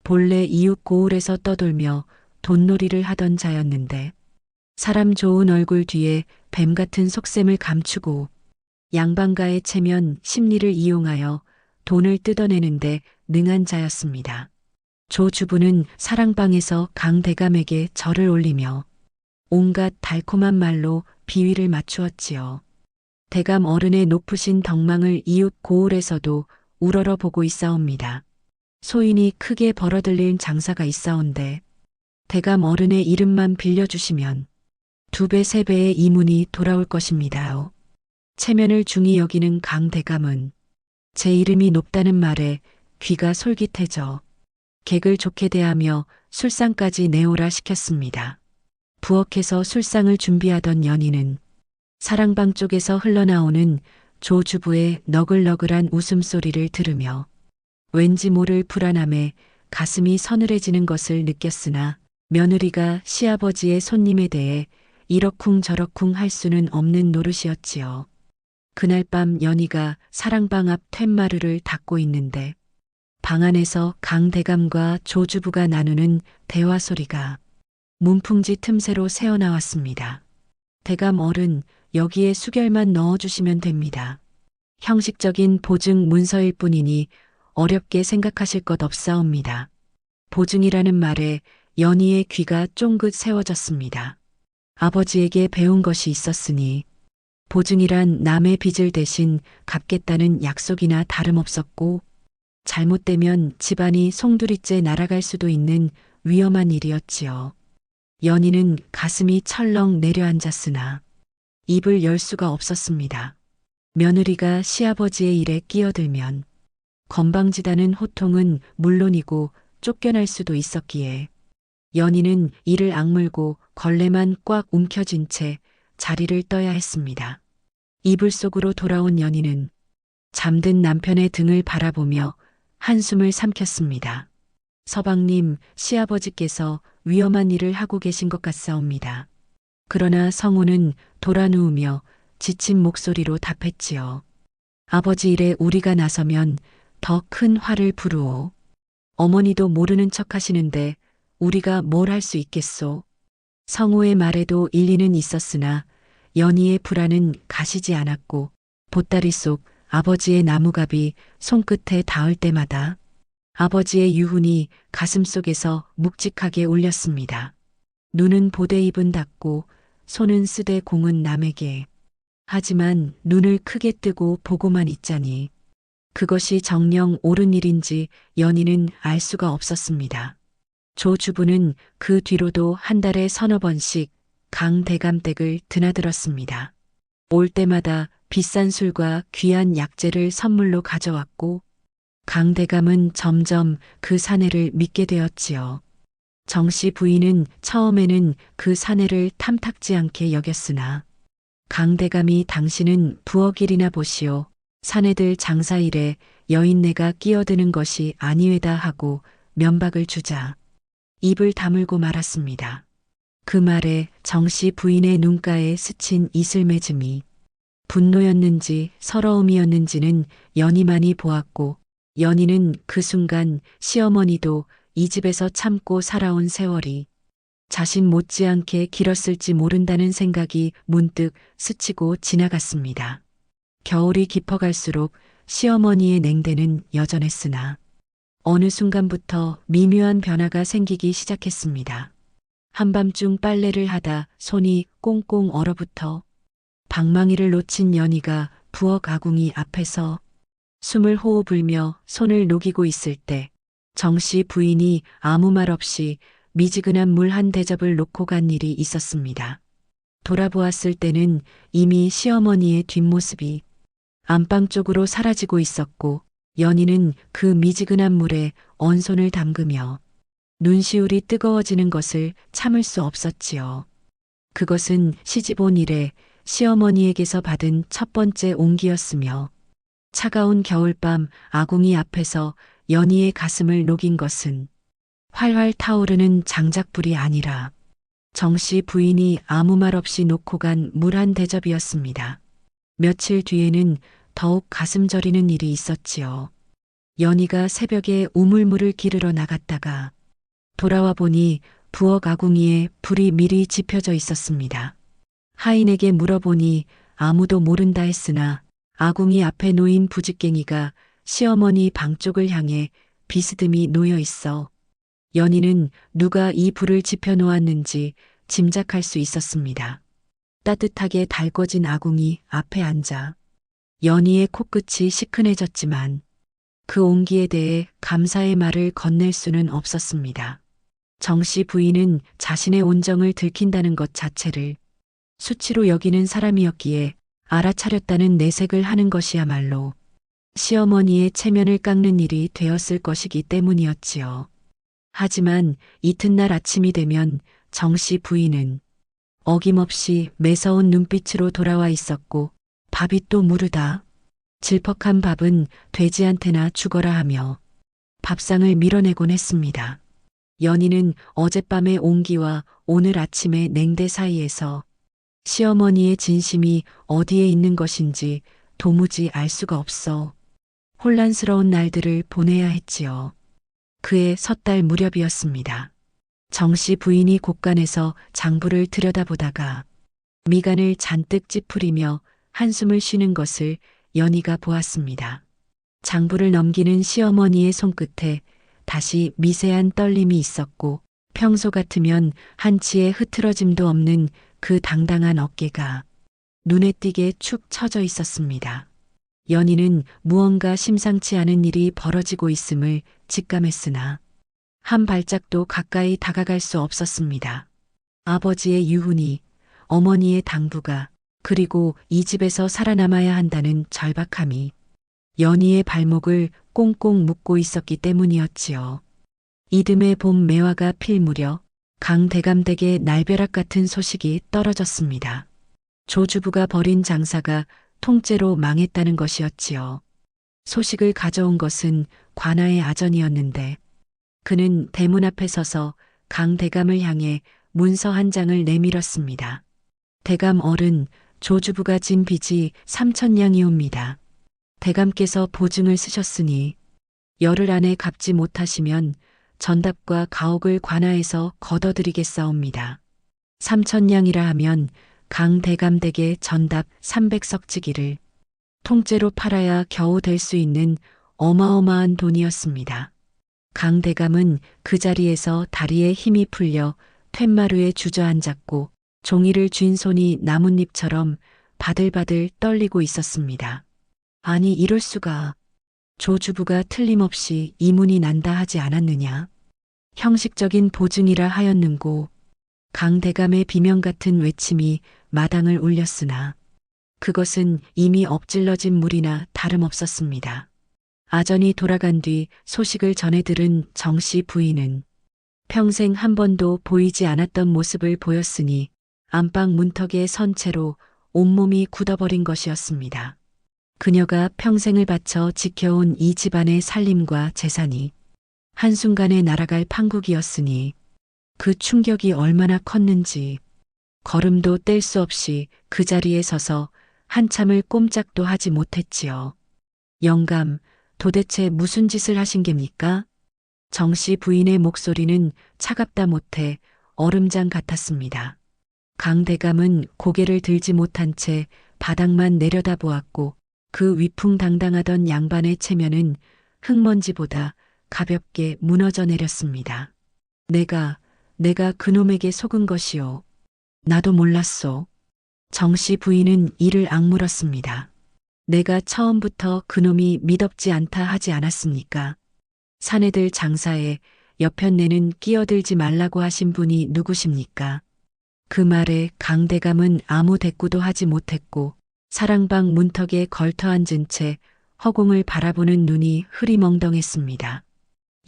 본래 이웃 고을에서 떠돌며 돈놀이를 하던 자였는데 사람 좋은 얼굴 뒤에 뱀 같은 속셈을 감추고 양반가의 체면 심리를 이용하여 돈을 뜯어내는데 능한 자였습니다. 조 주부는 사랑방에서 강대감에게 절을 올리며 온갖 달콤한 말로 비위를 맞추었지요. 대감 어른의 높으신 덕망을 이웃 고을에서도 우러러 보고 있사옵니다. 소인이 크게 벌어들린 장사가 있사온데 대감 어른의 이름만 빌려주시면 2배, 3배의 이문이 돌아올 것입니다요. 체면을 중히 여기는 강대감은 제 이름이 높다는 말에 귀가 솔깃해져 객을 좋게 대하며 술상까지 내오라 시켰습니다. 부엌에서 술상을 준비하던 연희는 사랑방 쪽에서 흘러나오는 조 주부의 너글너글한 웃음소리를 들으며 왠지 모를 불안함에 가슴이 서늘해지는 것을 느꼈으나 며느리가 시아버지의 손님에 대해 이러쿵저러쿵 할 수는 없는 노릇이었지요. 그날 밤 연희가 사랑방 앞 툇마루를 닦고 있는데 방 안에서 강대감과 조주부가 나누는 대화 소리가 문풍지 틈새로 새어나왔습니다. 대감 어른, 여기에 수결만 넣어주시면 됩니다. 형식적인 보증 문서일 뿐이니 어렵게 생각하실 것 없사옵니다. 보증이라는 말에 연희의 귀가 쫑긋 세워졌습니다. 아버지에게 배운 것이 있었으니 보증이란 남의 빚을 대신 갚겠다는 약속이나 다름없었고 잘못되면 집안이 송두리째 날아갈 수도 있는 위험한 일이었지요. 연희는 가슴이 철렁 내려앉았으나 입을 열 수가 없었습니다. 며느리가 시아버지의 일에 끼어들면 건방지다는 호통은 물론이고 쫓겨날 수도 있었기에 연희는 이를 악물고 걸레만 꽉 움켜쥔 채 자리를 떠야 했습니다. 이불 속으로 돌아온 연희는 잠든 남편의 등을 바라보며 한숨을 삼켰습니다. 서방님, 시아버지께서 위험한 일을 하고 계신 것 같사옵니다. 그러나 성우는 돌아 누우며 지친 목소리로 답했지요. 아버지 일에 우리가 나서면 더 큰 화를 부르오. 어머니도 모르는 척 하시는데 우리가 뭘 할 수 있겠소. 성우의 말에도 일리는 있었으나 연희의 불안은 가시지 않았고 보따리 속 아버지의 나무갑이 손끝에 닿을 때마다 아버지의 유훈이 가슴속에서 묵직하게 울렸습니다. 눈은 보되 입은 닫고 손은 쓰되 공은 남에게. 하지만 눈을 크게 뜨고 보고만 있자니 그것이 정녕 옳은 일인지 연희는 알 수가 없었습니다. 조 주부는 그 뒤로도 한 달에 서너 번씩 강 대감댁을 드나들었습니다. 올 때마다 비싼 술과 귀한 약재를 선물로 가져왔고 강 대감은 점점 그 사내를 믿게 되었지요. 정씨 부인은 처음에는 그 사내를 탐탁지 않게 여겼으나 강 대감이 당신은 부엌일이나 보시오. 사내들 장사일에 여인네가 끼어드는 것이 아니외다 하고 면박을 주자 입을 다물고 말았습니다. 그 말에 정씨 부인의 눈가에 스친 이슬매짐이 분노였는지 서러움이었는지는 연희만이 보았고 연희는 그 순간 시어머니도 이 집에서 참고 살아온 세월이 자신 못지않게 길었을지 모른다는 생각이 문득 스치고 지나갔습니다. 겨울이 깊어갈수록 시어머니의 냉대는 여전했으나 어느 순간부터 미묘한 변화가 생기기 시작했습니다. 한밤중 빨래를 하다 손이 꽁꽁 얼어붙어 방망이를 놓친 연희가 부엌 아궁이 앞에서 숨을 호흡 불며 손을 녹이고 있을 때 정씨 부인이 아무 말 없이 미지근한 물 한 대접을 놓고 간 일이 있었습니다. 돌아보았을 때는 이미 시어머니의 뒷모습이 안방 쪽으로 사라지고 있었고 연희는 그 미지근한 물에 언손을 담그며 눈시울이 뜨거워지는 것을 참을 수 없었지요. 그것은 시집 온 이래 시어머니에게서 받은 첫 번째 온기였으며 차가운 겨울밤 아궁이 앞에서 연희의 가슴을 녹인 것은 활활 타오르는 장작불이 아니라 정씨 부인이 아무 말 없이 놓고 간 물 한 대접이었습니다. 며칠 뒤에는 더욱 가슴 저리는 일이 있었지요. 연희가 새벽에 우물물을 기르러 나갔다가 돌아와 보니 부엌 아궁이에 불이 미리 지펴져 있었습니다. 하인에게 물어보니 아무도 모른다 했으나 아궁이 앞에 놓인 부직갱이가 시어머니 방 쪽을 향해 비스듬히 놓여 있어 연희는 누가 이 불을 지펴 놓았는지 짐작할 수 있었습니다. 따뜻하게 달궈진 아궁이 앞에 앉아 연희의 코끝이 시큰해졌지만 그 온기에 대해 감사의 말을 건넬 수는 없었습니다. 정씨 부인은 자신의 온정을 들킨다는 것 자체를 수치로 여기는 사람이었기에 알아차렸다는 내색을 하는 것이야말로 시어머니의 체면을 깎는 일이 되었을 것이기 때문이었지요. 하지만 이튿날 아침이 되면 정씨 부인은 어김없이 매서운 눈빛으로 돌아와 있었고 밥이 또 무르다. 질퍽한 밥은 돼지한테나 죽어라 하며 밥상을 밀어내곤 했습니다. 연희는 어젯밤의 온기와 오늘 아침의 냉대 사이에서 시어머니의 진심이 어디에 있는 것인지 도무지 알 수가 없어 혼란스러운 날들을 보내야 했지요. 그해 섣달 무렵이었습니다. 정씨 부인이 곳간에서 장부를 들여다보다가 미간을 잔뜩 찌푸리며 한숨을 쉬는 것을 연희가 보았습니다. 장부를 넘기는 시어머니의 손끝에 다시 미세한 떨림이 있었고 평소 같으면 한치의 흐트러짐도 없는 그 당당한 어깨가 눈에 띄게 축 처져 있었습니다. 연희는 무언가 심상치 않은 일이 벌어지고 있음을 직감했으나 한 발짝도 가까이 다가갈 수 없었습니다. 아버지의 유훈이, 어머니의 당부가, 그리고 이 집에서 살아남아야 한다는 절박함이 연희의 발목을 꽁꽁 묶고 있었기 때문이었지요. 이듬해 봄 매화가 필 무렵 강대감댁에 날벼락 같은 소식이 떨어졌습니다. 조주부가 벌인 장사가 통째로 망했다는 것이었지요. 소식을 가져온 것은 관아의 아전이었는데 그는 대문 앞에 서서 강대감을 향해 문서 한 장을 내밀었습니다. 대감 어른, 조주부가 진 빚이 3,000냥이옵니다. 대감께서 보증을 쓰셨으니 열흘 안에 갚지 못하시면 전답과 가옥을 관아에서 걷어드리겠사옵니다. 3,000냥이라 하면 강 대감댁에 전답 300석지기를 통째로 팔아야 겨우 될 수 있는 어마어마한 돈이었습니다. 강 대감은 그 자리에서 다리에 힘이 풀려 툇마루에 주저앉았고 종이를 쥔 손이 나뭇잎처럼 바들바들 떨리고 있었습니다. 아니 이럴 수가. 조주부가 틀림없이 이문이 난다 하지 않았느냐. 형식적인 보증이라 하였는고 강대감의 비명 같은 외침이 마당을 울렸으나 그것은 이미 엎질러진 물이나 다름없었습니다. 아전이 돌아간 뒤 소식을 전해 들은 정씨 부인은 평생 한 번도 보이지 않았던 모습을 보였으니 안방 문턱에 선 채로 온몸이 굳어버린 것이었습니다. 그녀가 평생을 바쳐 지켜온 이 집안의 살림과 재산이 한순간에 날아갈 판국이었으니 그 충격이 얼마나 컸는지 걸음도 뗄 수 없이 그 자리에 서서 한참을 꼼짝도 하지 못했지요. 영감, 도대체 무슨 짓을 하신 geb니까? 정씨 부인의 목소리는 차갑다 못해 얼음장 같았습니다. 강대감은 고개를 들지 못한 채 바닥만 내려다보았고 그 위풍당당하던 양반의 체면은 흙먼지보다 가볍게 무너져 내렸습니다. 내가 그놈에게 속은 것이오. 나도 몰랐소. 정씨 부인은 이를 악물었습니다. 내가 처음부터 그놈이 미덥지 않다 하지 않았습니까? 사내들 장사에 여편네는 끼어들지 말라고 하신 분이 누구십니까? 그 말에 강대감은 아무 대꾸도 하지 못했고 사랑방 문턱에 걸터 앉은 채 허공을 바라보는 눈이 흐리멍덩했습니다.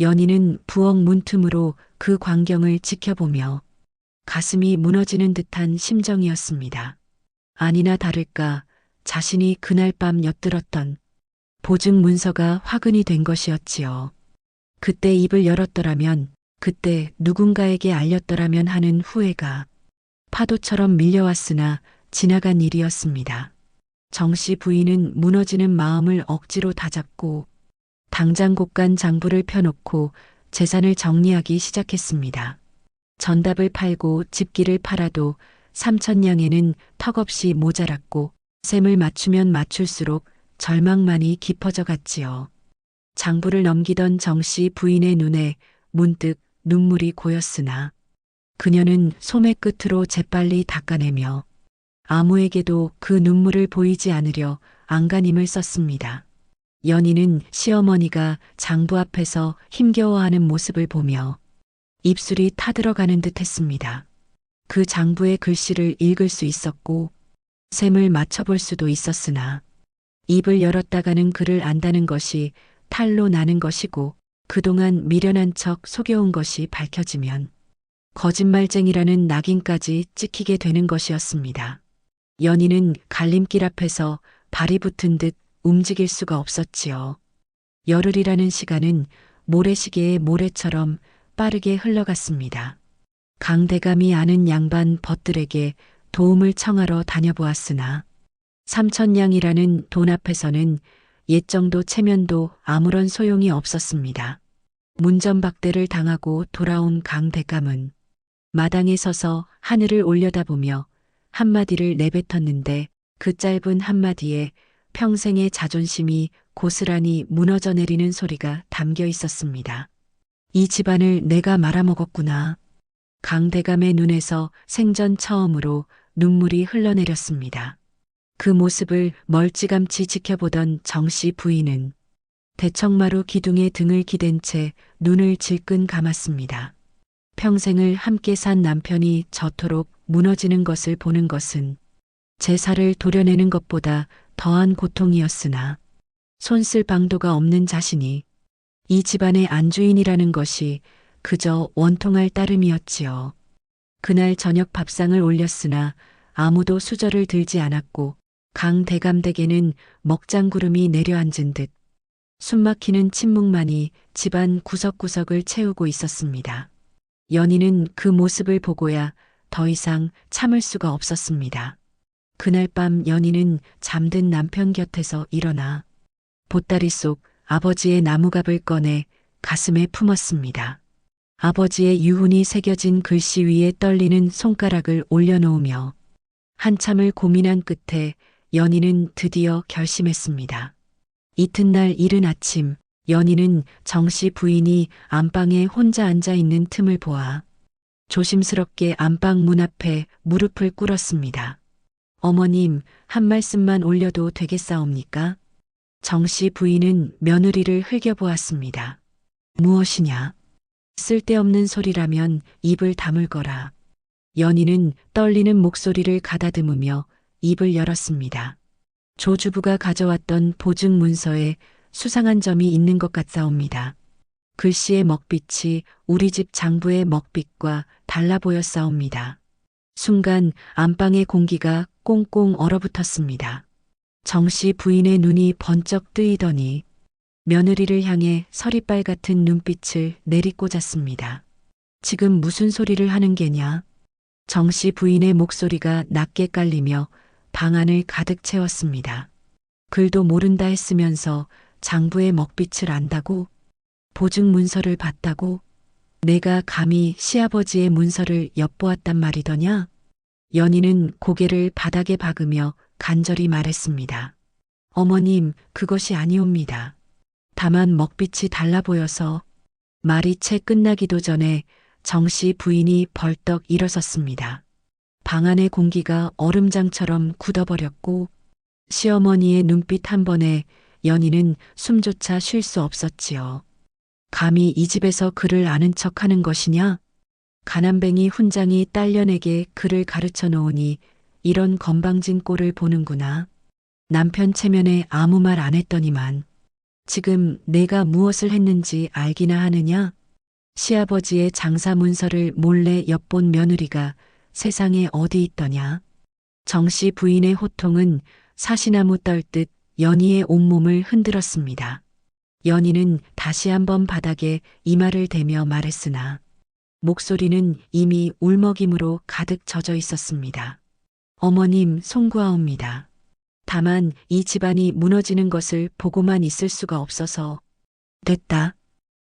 연희는 부엌 문틈으로 그 광경을 지켜보며 가슴이 무너지는 듯한 심정이었습니다. 아니나 다를까 자신이 그날 밤 엿들었던 보증 문서가 화근이 된 것이었지요. 그때 입을 열었더라면, 그때 누군가에게 알렸더라면 하는 후회가 파도처럼 밀려왔으나 지나간 일이었습니다. 정씨 부인은 무너지는 마음을 억지로 다잡고 당장 곳간 장부를 펴놓고 재산을 정리하기 시작했습니다. 전답을 팔고 집기를 팔아도 3,000냥에는 턱없이 모자랐고 셈을 맞추면 맞출수록 절망만이 깊어져 갔지요. 장부를 넘기던 정씨 부인의 눈에 문득 눈물이 고였으나 그녀는 소매 끝으로 재빨리 닦아내며 아무에게도 그 눈물을 보이지 않으려 안간힘을 썼습니다. 연희는 시어머니가 장부 앞에서 힘겨워하는 모습을 보며 입술이 타들어가는 듯 했습니다. 그 장부의 글씨를 읽을 수 있었고 셈을 맞춰볼 수도 있었으나 입을 열었다가는 글을 안다는 것이 탈로 나는 것이고 그동안 미련한 척 속여온 것이 밝혀지면 거짓말쟁이라는 낙인까지 찍히게 되는 것이었습니다. 연희는 갈림길 앞에서 발이 붙은 듯 움직일 수가 없었지요. 열흘이라는 시간은 모래시계의 모래처럼 빠르게 흘러갔습니다. 강대감이 아는 양반 벗들에게 도움을 청하러 다녀보았으나 3,000냥이라는 돈 앞에서는 옛정도 체면도 아무런 소용이 없었습니다. 문전박대를 당하고 돌아온 강대감은 마당에 서서 하늘을 올려다보며 한마디를 내뱉었는데 그 짧은 한마디에 평생의 자존심이 고스란히 무너져 내리는 소리가 담겨 있었습니다. 이 집안을 내가 말아먹었구나. 강대감의 눈에서 생전 처음으로 눈물이 흘러내렸습니다. 그 모습을 멀찌감치 지켜보던 정씨 부인은 대청마루 기둥에 등을 기댄 채 눈을 질끈 감았습니다. 평생을 함께 산 남편이 저토록 무너지는 것을 보는 것은 제사를 도려내는 것보다 더한 고통이었으나 손쓸 방도가 없는 자신이 이 집안의 안주인이라는 것이 그저 원통할 따름이었지요. 그날 저녁 밥상을 올렸으나 아무도 수저를 들지 않았고 강 대감댁에는 먹장구름이 내려앉은 듯 숨막히는 침묵만이 집안 구석구석을 채우고 있었습니다. 연희는 그 모습을 보고야 더 이상 참을 수가 없었습니다. 그날 밤 연희는 잠든 남편 곁에서 일어나 보따리 속 아버지의 나무갑을 꺼내 가슴에 품었습니다. 아버지의 유훈이 새겨진 글씨 위에 떨리는 손가락을 올려놓으며 한참을 고민한 끝에 연희는 드디어 결심했습니다. 이튿날 이른 아침 연희는 정씨 부인이 안방에 혼자 앉아 있는 틈을 보아 조심스럽게 안방 문 앞에 무릎을 꿇었습니다. 어머님, 한 말씀만 올려도 되겠사옵니까? 정씨 부인은 며느리를 흘겨보았습니다. 무엇이냐? 쓸데없는 소리라면 입을 다물거라. 연희는 떨리는 목소리를 가다듬으며 입을 열었습니다. 조주부가 가져왔던 보증 문서에 수상한 점이 있는 것 같사옵니다. 글씨의 먹빛이 우리 집 장부의 먹빛과 달라 보였사옵니다. 순간 안방의 공기가 꽁꽁 얼어붙었습니다. 정씨 부인의 눈이 번쩍 뜨이더니 며느리를 향해 서리빨 같은 눈빛을 내리꽂았습니다. 지금 무슨 소리를 하는 게냐? 정씨 부인의 목소리가 낮게 깔리며 방 안을 가득 채웠습니다. 글도 모른다 했으면서 장부의 먹빛을 안다고? 보증 문서를 봤다고? 내가 감히 시아버지의 문서를 엿보았단 말이더냐? 연희는 고개를 바닥에 박으며 간절히 말했습니다. 어머님, 그것이 아니옵니다. 다만 먹빛이 달라 보여서. 말이 채 끝나기도 전에 정씨 부인이 벌떡 일어섰습니다. 방 안의 공기가 얼음장처럼 굳어버렸고 시어머니의 눈빛 한 번에 연희는 숨조차 쉴 수 없었지요. 감히 이 집에서 그를 아는 척하는 것이냐? 가난뱅이 훈장이 딸려내게 그를 가르쳐 놓으니 이런 건방진 꼴을 보는구나. 남편 체면에 아무 말 안 했더니만 지금 내가 무엇을 했는지 알기나 하느냐? 시아버지의 장사 문서를 몰래 엿본 며느리가 세상에 어디 있더냐? 정씨 부인의 호통은 사시나무 떨듯 연희의 온몸을 흔들었습니다. 연희는 다시 한번 바닥에 이마를 대며 말했으나 목소리는 이미 울먹임으로 가득 젖어 있었습니다. 어머님, 송구하옵니다. 다만 이 집안이 무너지는 것을 보고만 있을 수가 없어서. 됐다.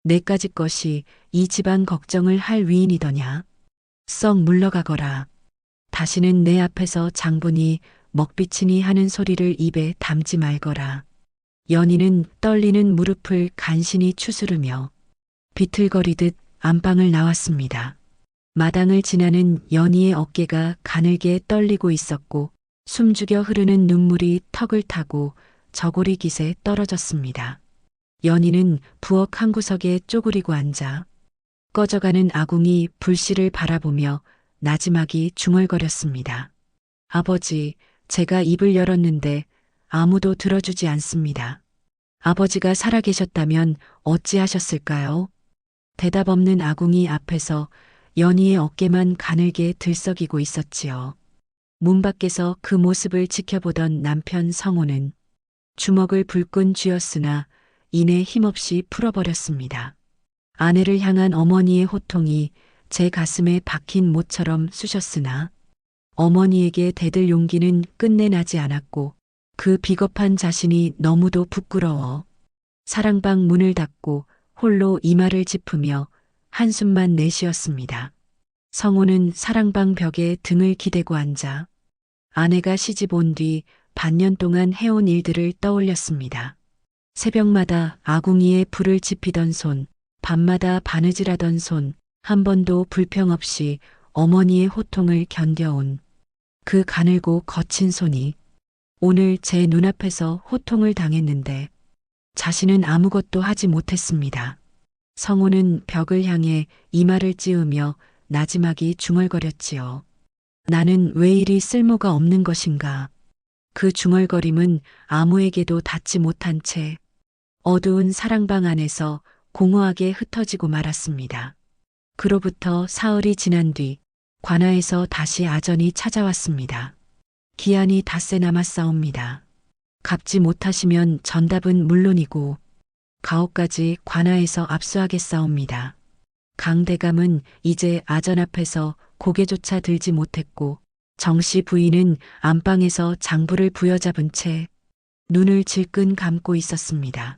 내까지 것이 이 집안 걱정을 할 위인이더냐. 썩 물러가거라. 다시는 내 앞에서 장분이 먹비치니 하는 소리를 입에 담지 말거라. 연희는 떨리는 무릎을 간신히 추스르며 비틀거리듯 안방을 나왔습니다. 마당을 지나는 연희의 어깨가 가늘게 떨리고 있었고 숨죽여 흐르는 눈물이 턱을 타고 저고리 깃에 떨어졌습니다. 연희는 부엌 한 구석에 쪼그리고 앉아 꺼져가는 아궁이 불씨를 바라보며 나지막이 중얼거렸습니다. 아버지, 제가 입을 열었는데 아무도 들어주지 않습니다. 아버지가 살아계셨다면 어찌하셨을까요? 대답 없는 아궁이 앞에서 연희의 어깨만 가늘게 들썩이고 있었지요. 문 밖에서 그 모습을 지켜보던 남편 성호는 주먹을 불끈 쥐었으나 이내 힘없이 풀어버렸습니다. 아내를 향한 어머니의 호통이 제 가슴에 박힌 못처럼 쑤셨으나 어머니에게 대들 용기는 끝내 나지 않았고 그 비겁한 자신이 너무도 부끄러워 사랑방 문을 닫고 홀로 이마를 짚으며 한숨만 내쉬었습니다. 성호는 사랑방 벽에 등을 기대고 앉아 아내가 시집 온 뒤 반년 동안 해온 일들을 떠올렸습니다. 새벽마다 아궁이에 불을 지피던 손, 밤마다 바느질하던 손, 한 번도 불평 없이 어머니의 호통을 견뎌온 그 가늘고 거친 손이 오늘 제 눈앞에서 호통을 당했는데 자신은 아무것도 하지 못했습니다. 성우는 벽을 향해 이마를 찌우며 나지막이 중얼거렸지요. 나는 왜 이리 쓸모가 없는 것인가. 그 중얼거림은 아무에게도 닿지 못한 채 어두운 사랑방 안에서 공허하게 흩어지고 말았습니다. 그로부터 사흘이 지난 뒤 관아에서 다시 아전이 찾아왔습니다. 기한이 닷새 남았사옵니다. 갚지 못하시면 전답은 물론이고 가옥까지 관아에서 압수하겠사옵니다. 강 대감은 이제 아전 앞에서 고개조차 들지 못했고 정씨 부인은 안방에서 장부를 부여잡은 채 눈을 질끈 감고 있었습니다.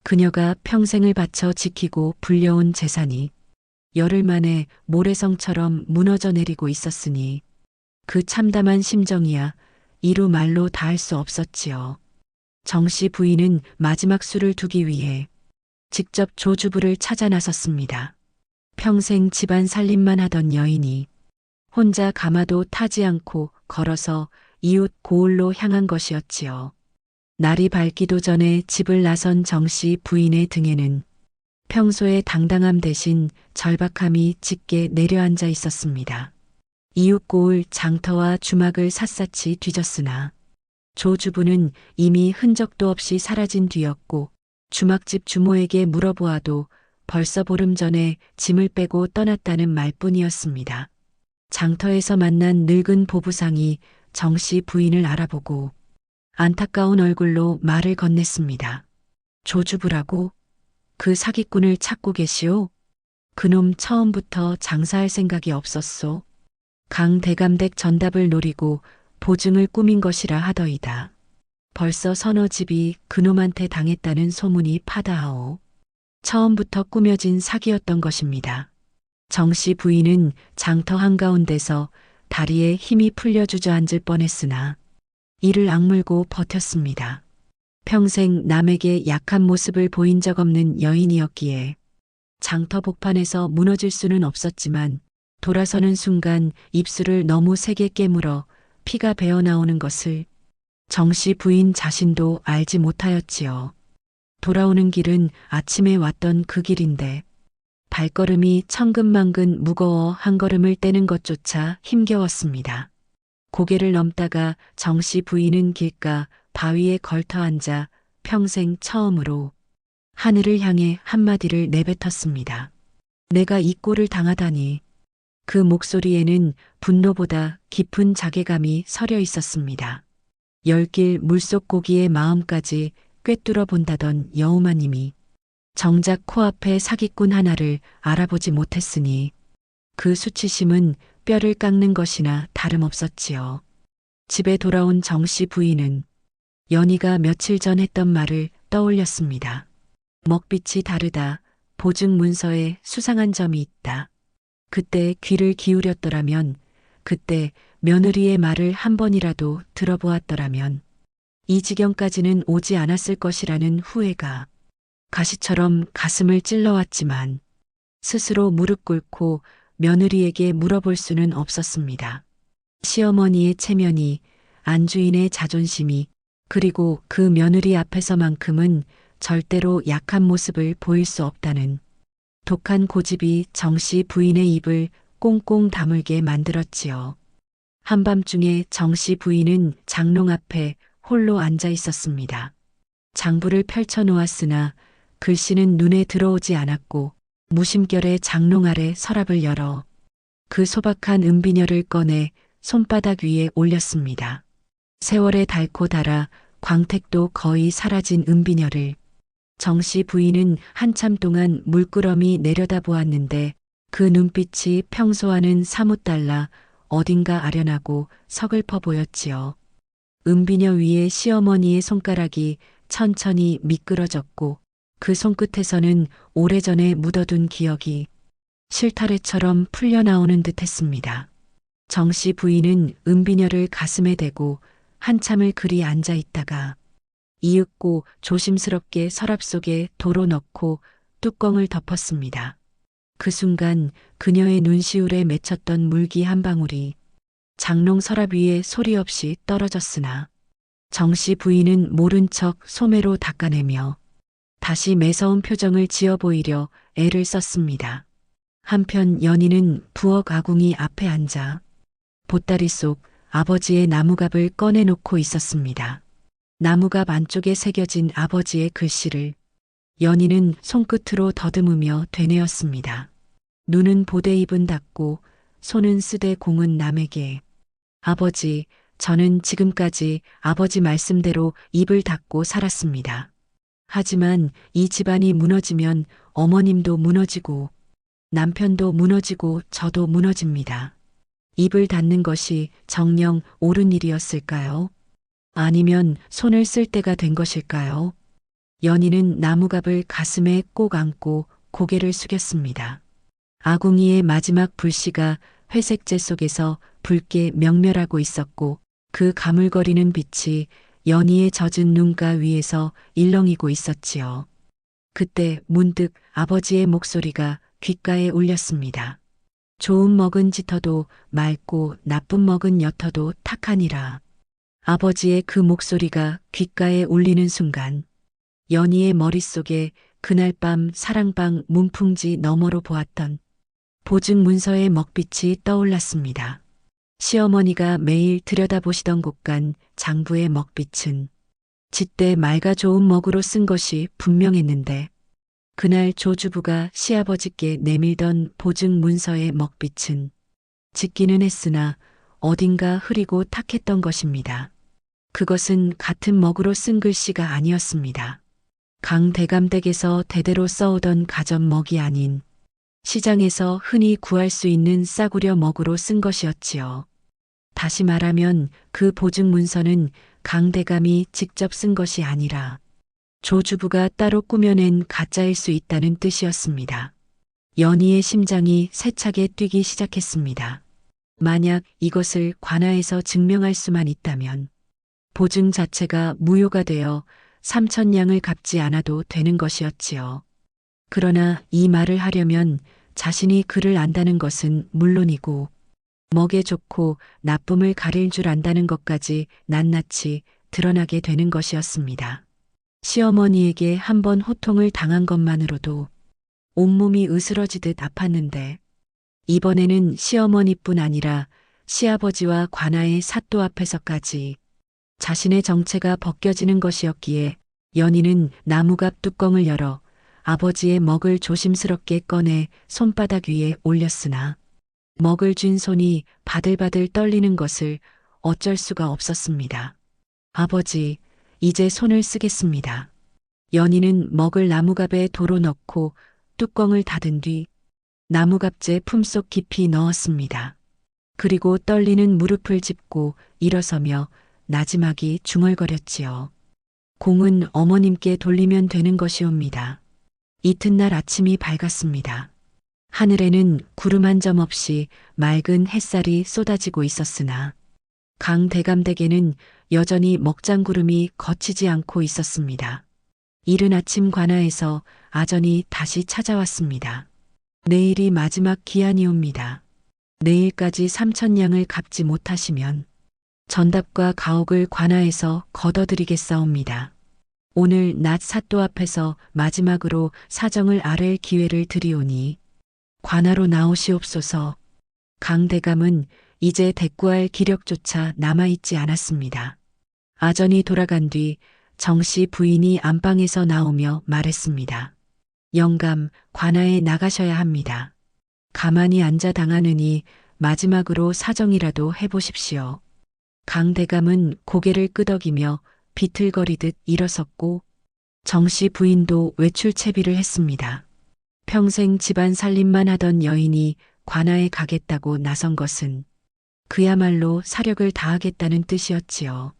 그녀가 평생을 바쳐 지키고 불려온 재산이 열흘 만에 모래성처럼 무너져 내리고 있었으니 그 참담한 심정이야 이루 말로 다할 수 없었지요. 정씨 부인은 마지막 수를 두기 위해 직접 조주부를 찾아 나섰습니다. 평생 집안 살림만 하던 여인이 혼자 가마도 타지 않고 걸어서 이웃 고을로 향한 것이었지요. 날이 밝기도 전에 집을 나선 정씨 부인의 등에는 평소의 당당함 대신 절박함이 짙게 내려앉아 있었습니다. 이웃 고을 장터와 주막을 샅샅이 뒤졌으나 조주부는 이미 흔적도 없이 사라진 뒤였고 주막집 주모에게 물어보아도 벌써 보름 전에 짐을 빼고 떠났다는 말뿐이었습니다. 장터에서 만난 늙은 보부상이 정씨 부인을 알아보고 안타까운 얼굴로 말을 건넸습니다. 조주부라고? 그 사기꾼을 찾고 계시오? 그놈 처음부터 장사할 생각이 없었소. 강 대감댁 전답을 노리고 보증을 꾸민 것이라 하더이다. 벌써 서너 집이 그놈한테 당했다는 소문이 파다하오. 처음부터 꾸며진 사기였던 것입니다. 정씨 부인은 장터 한가운데서 다리에 힘이 풀려 주저앉을 뻔했으나 이를 악물고 버텼습니다. 평생 남에게 약한 모습을 보인 적 없는 여인이었기에 장터 복판에서 무너질 수는 없었지만 돌아서는 순간 입술을 너무 세게 깨물어 피가 배어 나오는 것을 정씨 부인 자신도 알지 못하였지요. 돌아오는 길은 아침에 왔던 그 길인데 발걸음이 천근만근 무거워 한 걸음을 떼는 것조차 힘겨웠습니다. 고개를 넘다가 정씨 부인은 길가 바위에 걸터 앉아 평생 처음으로 하늘을 향해 한마디를 내뱉었습니다. 내가 이 꼴을 당하다니. 그 목소리에는 분노보다 깊은 자괴감이 서려 있었습니다. 열길 물속 고기의 마음까지 꿰뚫어 본다던 여우마님이 정작 코앞에 사기꾼 하나를 알아보지 못했으니 그 수치심은 뼈를 깎는 것이나 다름없었지요. 집에 돌아온 정씨 부인은 연희가 며칠 전 했던 말을 떠올렸습니다. 먹빛이 다르다. 보증 문서에 수상한 점이 있다. 그때 귀를 기울였더라면, 그때 며느리의 말을 한 번이라도 들어보았더라면 이 지경까지는 오지 않았을 것이라는 후회가 가시처럼 가슴을 찔러왔지만 스스로 무릎 꿇고 며느리에게 물어볼 수는 없었습니다. 시어머니의 체면이, 안주인의 자존심이, 그리고 그 며느리 앞에서만큼은 절대로 약한 모습을 보일 수 없다는 독한 고집이 정씨 부인의 입을 꽁꽁 다물게 만들었지요. 한밤중에 정씨 부인은 장롱 앞에 홀로 앉아 있었습니다. 장부를 펼쳐 놓았으나 글씨는 눈에 들어오지 않았고 무심결에 장롱 아래 서랍을 열어 그 소박한 은비녀를 꺼내 손바닥 위에 올렸습니다. 세월에 닳고 닳아 광택도 거의 사라진 은비녀를 정씨 부인은 한참 동안 물끄러미 내려다보았는데 그 눈빛이 평소와는 사뭇 달라 어딘가 아련하고 서글퍼 보였지요. 은비녀 위에 시어머니의 손가락이 천천히 미끄러졌고 그 손끝에서는 오래전에 묻어둔 기억이 실타래처럼 풀려나오는 듯했습니다. 정씨 부인은 은비녀를 가슴에 대고 한참을 그리 앉아 있다가 이윽고 조심스럽게 서랍 속에 도로 넣고 뚜껑을 덮었습니다. 그 순간 그녀의 눈시울에 맺혔던 물기 한 방울이 장롱 서랍 위에 소리 없이 떨어졌으나 정씨 부인은 모른 척 소매로 닦아내며 다시 매서운 표정을 지어 보이려 애를 썼습니다. 한편 연희는 부엌 아궁이 앞에 앉아 보따리 속 아버지의 나무갑을 꺼내놓고 있었습니다. 나무갑 안쪽에 새겨진 아버지의 글씨를 연희는 손끝으로 더듬으며 되뇌었습니다. 눈은 보되 입은 닫고 손은 쓰되 공은 남에게. 아버지, 저는 지금까지 아버지 말씀대로 입을 닫고 살았습니다. 하지만 이 집안이 무너지면 어머님도 무너지고 남편도 무너지고 저도 무너집니다. 입을 닫는 것이 정녕 옳은 일이었을까요? 아니면 손을 쓸 때가 된 것일까요? 연희는 나무갑을 가슴에 꼭 안고 고개를 숙였습니다. 아궁이의 마지막 불씨가 회색재 속에서 붉게 명멸하고 있었고 그 가물거리는 빛이 연희의 젖은 눈가 위에서 일렁이고 있었지요. 그때 문득 아버지의 목소리가 귓가에 울렸습니다. 좋은 먹은 짙어도 맑고 나쁜 먹은 옅어도 탁하니라. 아버지의 그 목소리가 귓가에 울리는 순간 연희의 머릿속에 그날 밤 사랑방 문풍지 너머로 보았던 보증 문서의 먹빛이 떠올랐습니다. 시어머니가 매일 들여다보시던 곳간 장부의 먹빛은 짙대 맑아 좋은 먹으로 쓴 것이 분명했는데 그날 조주부가 시아버지께 내밀던 보증 문서의 먹빛은 짙기는 했으나 어딘가 흐리고 탁했던 것입니다. 그것은 같은 먹으로 쓴 글씨가 아니었습니다. 강 대감댁에서 대대로 써오던 가전 먹이 아닌 시장에서 흔히 구할 수 있는 싸구려 먹으로 쓴 것이었지요. 다시 말하면 그 보증 문서는 강 대감이 직접 쓴 것이 아니라 조주부가 따로 꾸며낸 가짜일 수 있다는 뜻이었습니다. 연희의 심장이 세차게 뛰기 시작했습니다. 만약 이것을 관아에서 증명할 수만 있다면 보증 자체가 무효가 되어 3,000냥을 갚지 않아도 되는 것이었지요. 그러나 이 말을 하려면 자신이 그를 안다는 것은 물론이고 먹에 좋고 나쁨을 가릴 줄 안다는 것까지 낱낱이 드러나게 되는 것이었습니다. 시어머니에게 한 번 호통을 당한 것만으로도 온몸이 으스러지듯 아팠는데 이번에는 시어머니뿐 아니라 시아버지와 관아의 사또 앞에서까지 자신의 정체가 벗겨지는 것이었기에 연희는 나무갑 뚜껑을 열어 아버지의 먹을 조심스럽게 꺼내 손바닥 위에 올렸으나 먹을 쥔 손이 바들바들 떨리는 것을 어쩔 수가 없었습니다. 아버지, 이제 손을 쓰겠습니다. 연희는 먹을 나무갑에 도로 넣고 뚜껑을 닫은 뒤 나무갑재 품속 깊이 넣었습니다. 그리고 떨리는 무릎을 짚고 일어서며 나지막이 중얼거렸지요. 공은 어머님께 돌리면 되는 것이옵니다. 이튿날 아침이 밝았습니다. 하늘에는 구름 한 점 없이 맑은 햇살이 쏟아지고 있었으나 강 대감댁에는 여전히 먹장구름이 거치지 않고 있었습니다. 이른 아침 관아에서 아전이 다시 찾아왔습니다. 내일이 마지막 기한이옵니다. 내일까지 3,000냥을 갚지 못하시면 전답과 가옥을 관아에서 걷어드리겠사옵니다. 오늘 낮 사또 앞에서 마지막으로 사정을 아랠 기회를 드리오니 관아로 나오시옵소서. 강 대감은 이제 대꾸할 기력조차 남아있지 않았습니다. 아전이 돌아간 뒤 정씨 부인이 안방에서 나오며 말했습니다. 영감, 관아에 나가셔야 합니다. 가만히 앉아 당하느니 마지막으로 사정이라도 해보십시오. 강 대감은 고개를 끄덕이며 비틀거리듯 일어섰고 정씨 부인도 외출채비를 했습니다. 평생 집안 살림만 하던 여인이 관아에 가겠다고 나선 것은 그야말로 사력을 다하겠다는 뜻이었지요.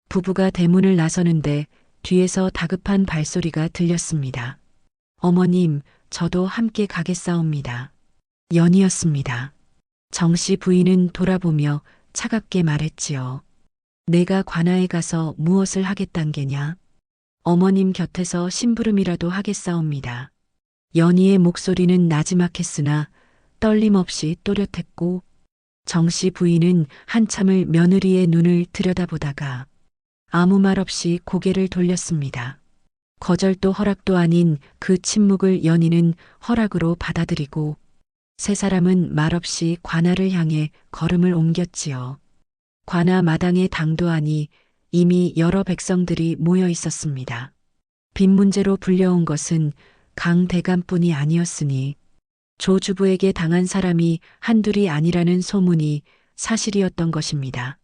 부부가 대문을 나서는데 뒤에서 다급한 발소리가 들렸습니다. 어머님, 저도 함께 가겠사옵니다. 연희였습니다. 정씨 부인은 돌아보며 차갑게 말했지요. 내가 관아에 가서 무엇을 하겠단 게냐? 어머님 곁에서 심부름이라도 하겠사옵니다. 연희의 목소리는 나지막했으나 떨림 없이 또렷했고 정씨 부인은 한참을 며느리의 눈을 들여다보다가 아무 말 없이 고개를 돌렸습니다. 거절도 허락도 아닌 그 침묵을 연희는 허락으로 받아들이고 세 사람은 말없이 관아를 향해 걸음을 옮겼지요. 관아 마당에 당도하니 이미 여러 백성들이 모여 있었습니다. 빚 문제로 불려온 것은 강 대감뿐이 아니었으니 조 주부에게 당한 사람이 한둘이 아니라는 소문이 사실이었던 것입니다.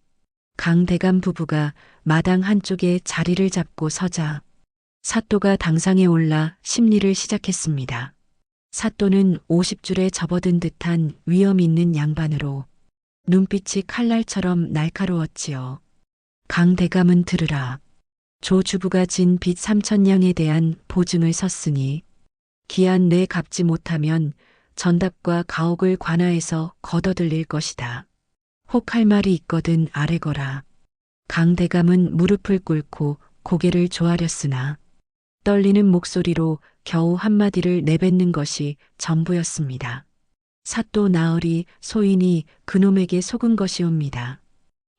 강 대감 부부가 마당 한쪽에 자리를 잡고 서자 사또가 당상에 올라 심리를 시작했습니다. 사또는 50줄에 접어든 듯한 위험 있는 양반으로 눈빛이 칼날처럼 날카로웠지요. 강 대감은 들으라. 조 주부가 진 빚 3,000냥에 대한 보증을 섰으니 기한 내 갚지 못하면 전답과 가옥을 관하에서 걷어들릴 것이다. 혹 할 말이 있거든 아래거라. 강 대감은 무릎을 꿇고 고개를 조아렸으나 떨리는 목소리로 겨우 한마디를 내뱉는 것이 전부였습니다. 사또 나으리 소인이 그놈에게 속은 것이옵니다.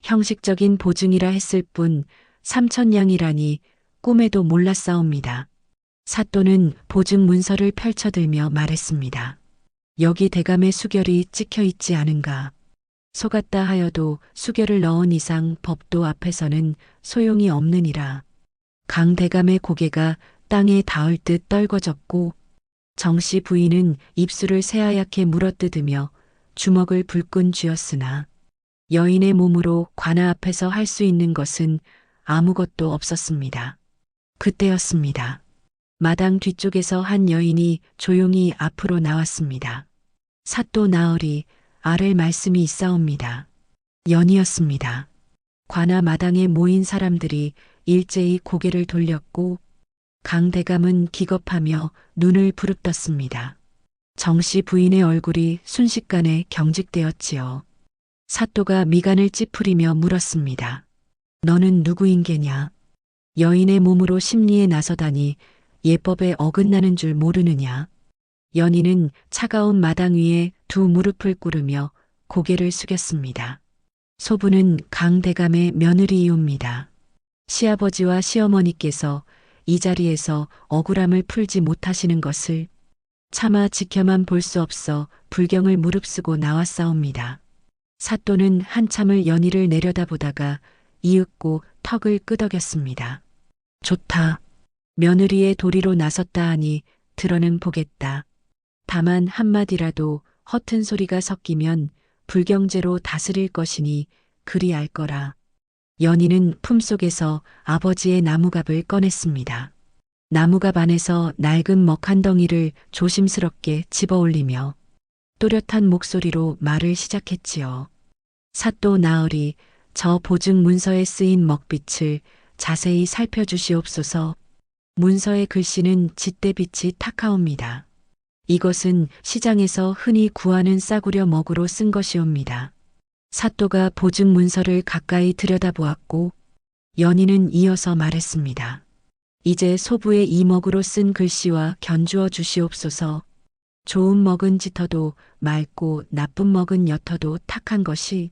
형식적인 보증이라 했을 뿐 3,000냥이라니 꿈에도 몰랐사옵니다. 사또는 보증 문서를 펼쳐들며 말했습니다. 여기 대감의 수결이 찍혀 있지 않은가. 속았다 하여도 수결을 넣은 이상 법도 앞에서는 소용이 없느니라. 강 대감의 고개가 땅에 닿을 듯 떨궈졌고 정씨 부인은 입술을 새하얗게 물어뜯으며 주먹을 불끈 쥐었으나 여인의 몸으로 관아 앞에서 할 수 있는 것은 아무것도 없었습니다. 그때였습니다. 마당 뒤쪽에서 한 여인이 조용히 앞으로 나왔습니다. 사또 나으리 아랠 말씀이 있사옵니다. 연이었습니다. 관아 마당에 모인 사람들이 일제히 고개를 돌렸고 강 대감은 기겁하며 눈을 부릅떴습니다. 정씨 부인의 얼굴이 순식간에 경직되었지요. 사또가 미간을 찌푸리며 물었습니다. 너는 누구인게냐? 여인의 몸으로 심리에 나서다니 예법에 어긋나는 줄 모르느냐? 연희는 차가운 마당 위에 두 무릎을 꿇으며 고개를 숙였습니다. 소부는 강 대감의 며느리이옵니다. 시아버지와 시어머니께서 이 자리에서 억울함을 풀지 못하시는 것을 차마 지켜만 볼 수 없어 불경을 무릅쓰고 나왔사옵니다. 사또는 한참을 연희를 내려다보다가 이윽고 턱을 끄덕였습니다. 좋다. 며느리의 도리로 나섰다 하니 들어는 보겠다. 다만 한마디라도 허튼 소리가 섞이면 불경제로 다스릴 것이니 그리 알 거라. 연희는 품속에서 아버지의 나무갑을 꺼냈습니다. 나무갑 안에서 낡은 먹 한 덩이를 조심스럽게 집어올리며 또렷한 목소리로 말을 시작했지요. 사또 나으리, 저 보증 문서에 쓰인 먹빛을 자세히 살펴주시옵소서. 문서의 글씨는 짙대빛이 탁하옵니다. 이것은 시장에서 흔히 구하는 싸구려 먹으로 쓴 것이옵니다. 사또가 보증 문서를 가까이 들여다보았고 연희는 이어서 말했습니다. 이제 소부의 이 먹으로 쓴 글씨와 견주어 주시옵소서. 좋은 먹은 짙어도 맑고 나쁜 먹은 옅어도 탁한 것이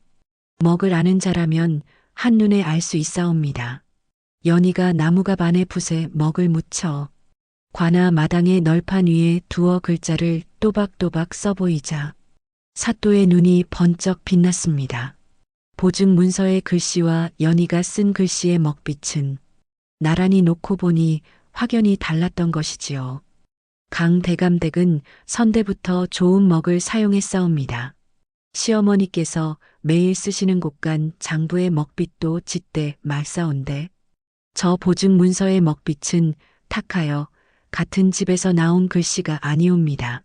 먹을 아는 자라면 한눈에 알 수 있사옵니다. 연희가 나무갑 안에 붓에 먹을 묻혀 관아 마당의 널판 위에 두어 글자를 또박또박 써보이자 사또의 눈이 번쩍 빛났습니다. 보증 문서의 글씨와 연희가 쓴 글씨의 먹빛은 나란히 놓고 보니 확연히 달랐던 것이지요. 강 대감댁은 선대부터 좋은 먹을 사용했사옵니다. 시어머니께서 매일 쓰시는 곳간 장부의 먹빛도 짙대 맑사온데 저 보증 문서의 먹빛은 탁하여 같은 집에서 나온 글씨가 아니옵니다.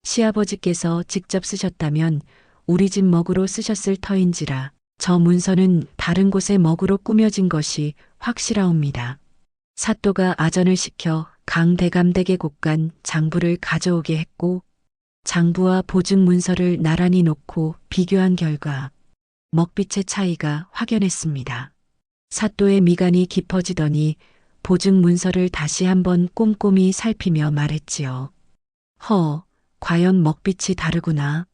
시아버지께서 직접 쓰셨다면 우리 집 먹으로 쓰셨을 터인지라 저 문서는 다른 곳의 먹으로 꾸며진 것이 확실하옵니다. 사또가 아전을 시켜 강 대감댁의 곳간 장부를 가져오게 했고 장부와 보증 문서를 나란히 놓고 비교한 결과 먹빛의 차이가 확연했습니다. 사또의 미간이 깊어지더니 보증 문서를 다시 한번 꼼꼼히 살피며 말했지요. 과연 먹빛이 다르구나.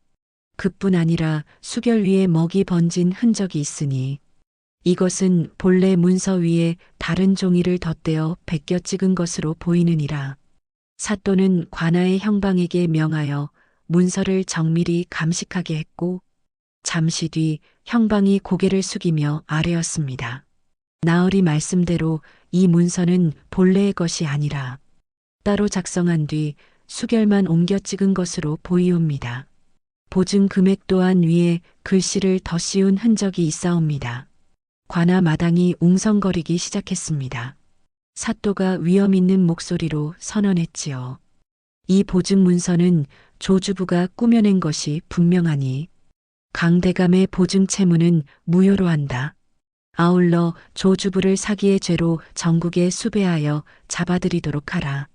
그뿐 아니라 수결 위에 먹이 번진 흔적이 있으니 이것은 본래 문서 위에 다른 종이를 덧대어 베껴 찍은 것으로 보이느니라. 사또는 관아의 형방에게 명하여 문서를 정밀히 감식하게 했고 잠시 뒤 형방이 고개를 숙이며 아뢰었습니다. 나으리 말씀대로 이 문서는 본래의 것이 아니라 따로 작성한 뒤 수결만 옮겨 찍은 것으로 보이옵니다. 보증 금액 또한 위에 글씨를 더 씌운 흔적이 있사옵니다. 관아 마당이 웅성거리기 시작했습니다. 사또가 위험 있는 목소리로 선언했지요. 이 보증 문서는 조주부가 꾸며낸 것이 분명하니 강대감의 보증 채무는 무효로 한다. 아울러 조주부를 사기의 죄로 전국에 수배하여 잡아들이도록 하라.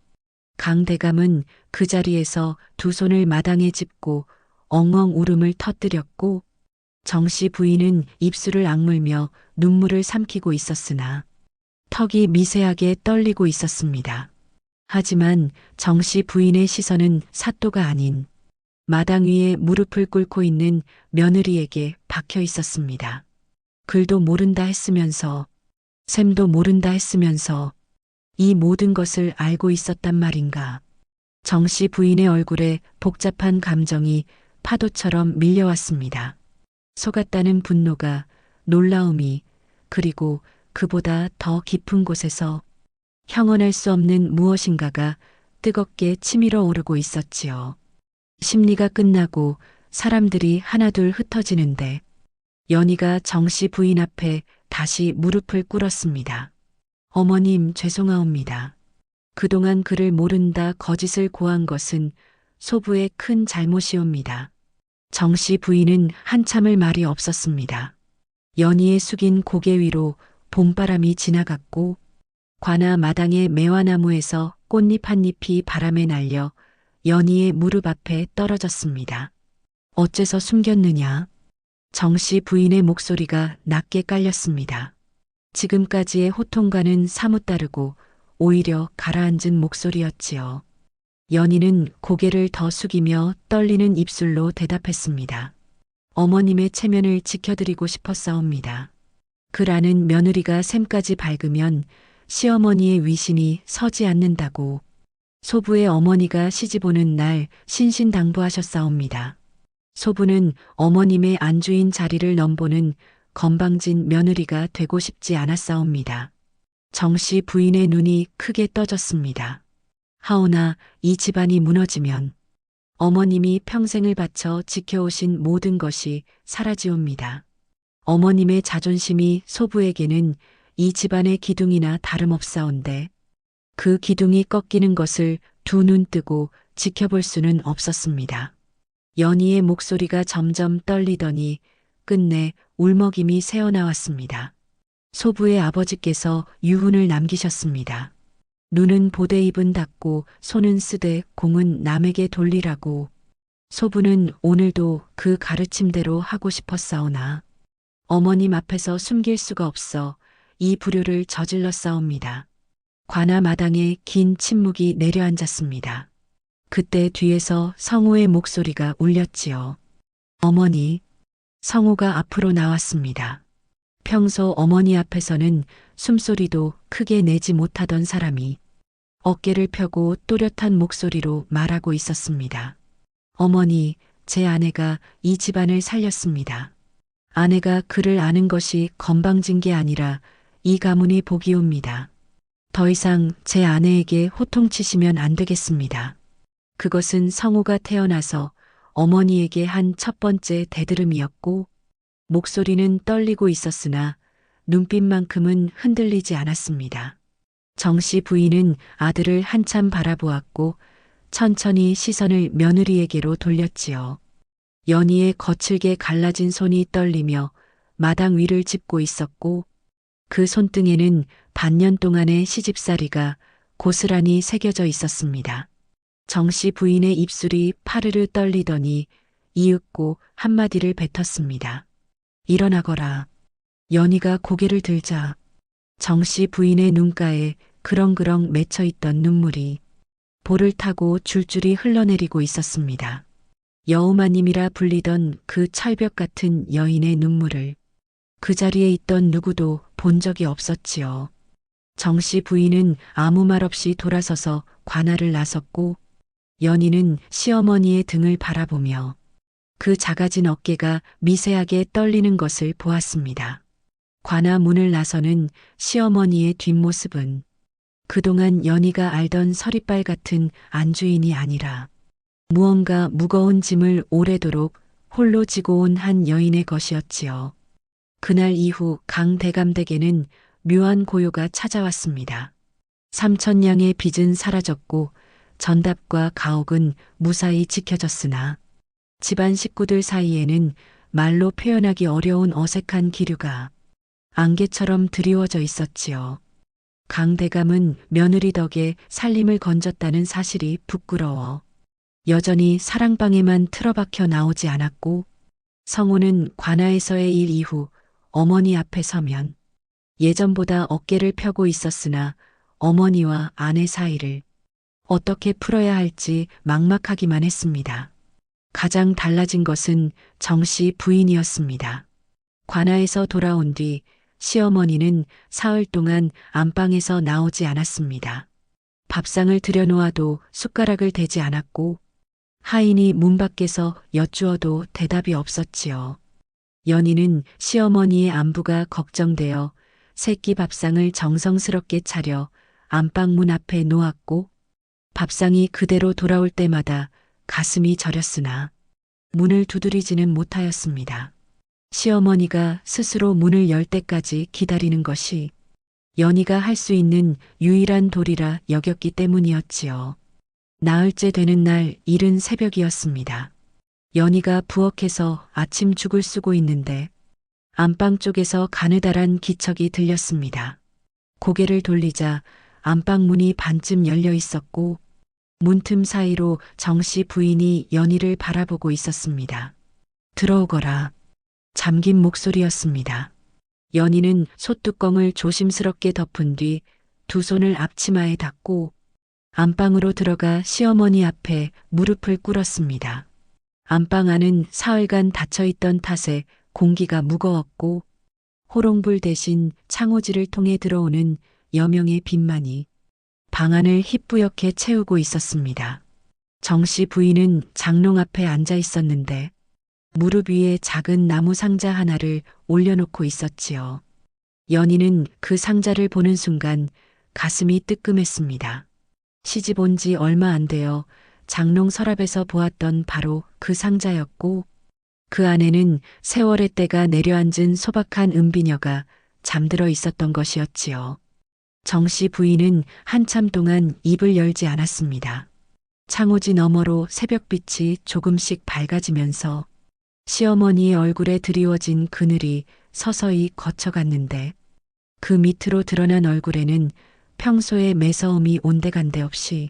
강대감은 그 자리에서 두 손을 마당에 짚고 엉엉 울음을 터뜨렸고 정씨 부인은 입술을 악물며 눈물을 삼키고 있었으나 턱이 미세하게 떨리고 있었습니다. 하지만 정씨 부인의 시선은 사또가 아닌 마당 위에 무릎을 꿇고 있는 며느리에게 박혀 있었습니다. 글도 모른다 했으면서 셈도 모른다 했으면서 이 모든 것을 알고 있었단 말인가. 정씨 부인의 얼굴에 복잡한 감정이 파도처럼 밀려왔습니다. 속았다는 분노가, 놀라움이, 그리고 그보다 더 깊은 곳에서 형언할 수 없는 무엇인가가 뜨겁게 치밀어 오르고 있었지요. 심리가 끝나고 사람들이 하나둘 흩어지는데 연희가 정씨 부인 앞에 다시 무릎을 꿇었습니다. 어머님 죄송하옵니다. 그동안 그를 모른다 거짓을 고한 것은 소부의 큰 잘못이옵니다. 정씨 부인은 한참을 말이 없었습니다. 연희의 숙인 고개 위로 봄바람이 지나갔고 관아 마당의 매화나무에서 꽃잎 한 잎이 바람에 날려 연희의 무릎 앞에 떨어졌습니다. 어째서 숨겼느냐? 정씨 부인의 목소리가 낮게 깔렸습니다. 지금까지의 호통과는 사뭇 다르고 오히려 가라앉은 목소리였지요. 연희는 고개를 더 숙이며 떨리는 입술로 대답했습니다. 어머님의 체면을 지켜드리고 싶었사옵니다. 글 아는 며느리가 샘까지 밝으면 시어머니의 위신이 서지 않는다고 소부의 어머니가 시집 오는 날 신신당부하셨사옵니다. 소부는 어머님의 안주인 자리를 넘보는 건방진 며느리가 되고 싶지 않았사옵니다. 정씨 부인의 눈이 크게 떠졌습니다. 하오나 이 집안이 무너지면 어머님이 평생을 바쳐 지켜오신 모든 것이 사라지옵니다. 어머님의 자존심이 소부에게는 이 집안의 기둥이나 다름없사온데 그 기둥이 꺾이는 것을 두 눈 뜨고 지켜볼 수는 없었습니다. 연희의 목소리가 점점 떨리더니 끝내 울먹임이 새어나왔습니다. 소부의 아버지께서 유훈을 남기셨습니다. 눈은 보되 입은 닫고 손은 쓰되 공은 남에게 돌리라고. 소부는 오늘도 그 가르침대로 하고 싶었사오나 어머님 앞에서 숨길 수가 없어 이 불효를 저질렀사옵니다. 관아 마당에 긴 침묵이 내려앉았습니다. 그때 뒤에서 성우의 목소리가 울렸지요. 어머니. 성우가 앞으로 나왔습니다. 평소 어머니 앞에서는 숨소리도 크게 내지 못하던 사람이 어깨를 펴고 또렷한 목소리로 말하고 있었습니다. 어머니, 제 아내가 이 집안을 살렸습니다. 아내가 그를 아는 것이 건방진 게 아니라 이 가문이 복이옵니다. 더 이상 제 아내에게 호통치시면 안 되겠습니다. 그것은 성우가 태어나서 어머니에게 한 첫 번째 대들음이었고 목소리는 떨리고 있었으나 눈빛만큼은 흔들리지 않았습니다. 정씨 부인은 아들을 한참 바라보았고 천천히 시선을 며느리에게로 돌렸지요. 연희의 거칠게 갈라진 손이 떨리며 마당 위를 짚고 있었고 그 손등에는 반년 동안의 시집살이가 고스란히 새겨져 있었습니다. 정씨 부인의 입술이 파르르 떨리더니 이윽고 한마디를 뱉었습니다. 일어나거라. 연희가 고개를 들자 정씨 부인의 눈가에 그렁그렁 맺혀있던 눈물이 볼을 타고 줄줄이 흘러내리고 있었습니다. 여우마님이라 불리던 그 철벽 같은 여인의 눈물을 그 자리에 있던 누구도 본 적이 없었지요. 정씨 부인은 아무 말 없이 돌아서서 관아를 나섰고 연희는 시어머니의 등을 바라보며 그 작아진 어깨가 미세하게 떨리는 것을 보았습니다. 관아 문을 나서는 시어머니의 뒷모습은 그동안 연희가 알던 서리빨 같은 안주인이 아니라 무언가 무거운 짐을 오래도록 홀로 지고 온 한 여인의 것이었지요. 그날 이후 강 대감댁에는 묘한 고요가 찾아왔습니다. 삼천냥의 빚은 사라졌고 전답과 가옥은 무사히 지켜졌으나 집안 식구들 사이에는 말로 표현하기 어려운 어색한 기류가 안개처럼 드리워져 있었지요. 강 대감은 며느리 덕에 살림을 건졌다는 사실이 부끄러워 여전히 사랑방에만 틀어박혀 나오지 않았고 성우는 관아에서의 일 이후 어머니 앞에 서면 예전보다 어깨를 펴고 있었으나 어머니와 아내 사이를 어떻게 풀어야 할지 막막하기만 했습니다. 가장 달라진 것은 정씨 부인이었습니다. 관아에서 돌아온 뒤 시어머니는 사흘 동안 안방에서 나오지 않았습니다. 밥상을 들여놓아도 숟가락을 대지 않았고 하인이 문 밖에서 여쭈어도 대답이 없었지요. 연희는 시어머니의 안부가 걱정되어 새끼 밥상을 정성스럽게 차려 안방 문 앞에 놓았고 밥상이 그대로 돌아올 때마다 가슴이 저렸으나 문을 두드리지는 못하였습니다. 시어머니가 스스로 문을 열 때까지 기다리는 것이 연희가 할 수 있는 유일한 도리라 여겼기 때문이었지요. 나흘째 되는 날 이른 새벽이었습니다. 연희가 부엌에서 아침 죽을 쓰고 있는데 안방 쪽에서 가느다란 기척이 들렸습니다. 고개를 돌리자 안방 문이 반쯤 열려 있었고 문틈 사이로 정씨 부인이 연희를 바라보고 있었습니다. 들어오거라. 잠긴 목소리였습니다. 연희는 솥뚜껑을 조심스럽게 덮은 뒤 두 손을 앞치마에 닫고 안방으로 들어가 시어머니 앞에 무릎을 꿇었습니다. 안방 안은 사흘간 닫혀있던 탓에 공기가 무거웠고 호롱불 대신 창호지를 통해 들어오는 여명의 빛만이 방 안을 희뿌옇게 채우고 있었습니다. 정씨 부인은 장롱 앞에 앉아 있었는데 무릎 위에 작은 나무 상자 하나를 올려놓고 있었지요. 연희는 그 상자를 보는 순간 가슴이 뜨끔했습니다. 시집 온 지 얼마 안 되어 장롱 서랍에서 보았던 바로 그 상자였고 그 안에는 세월의 때가 내려앉은 소박한 은비녀가 잠들어 있었던 것이었지요. 정씨 부인은 한참 동안 입을 열지 않았습니다. 창호지 너머로 새벽빛이 조금씩 밝아지면서 시어머니의 얼굴에 드리워진 그늘이 서서히 거쳐갔는데 그 밑으로 드러난 얼굴에는 평소의 매서움이 온데간데 없이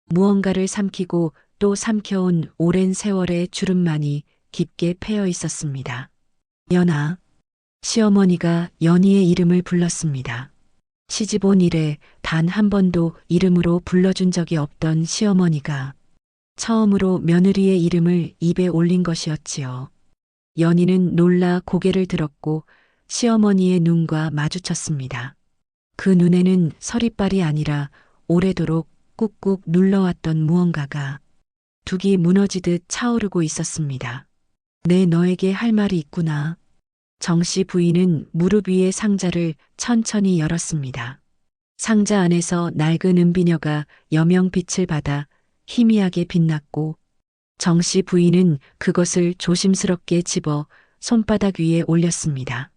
무언가를 삼키고 또 삼켜온 오랜 세월의 주름만이 깊게 패여 있었습니다. 연아. 시어머니가 연희의 이름을 불렀습니다. 시집 온 이래 단 한 번도 이름으로 불러준 적이 없던 시어머니가 처음으로 며느리의 이름을 입에 올린 것이었지요. 연희는 놀라 고개를 들었고 시어머니의 눈과 마주쳤습니다. 그 눈에는 서리빨이 아니라 오래도록 꾹꾹 눌러왔던 무언가가 둑이 무너지듯 차오르고 있었습니다. 내 너에게 할 말이 있구나. 정씨 부인은 무릎 위의 상자를 천천히 열었습니다. 상자 안에서 낡은 은비녀가 여명빛을 받아 희미하게 빛났고 정씨 부인은 그것을 조심스럽게 집어 손바닥 위에 올렸습니다.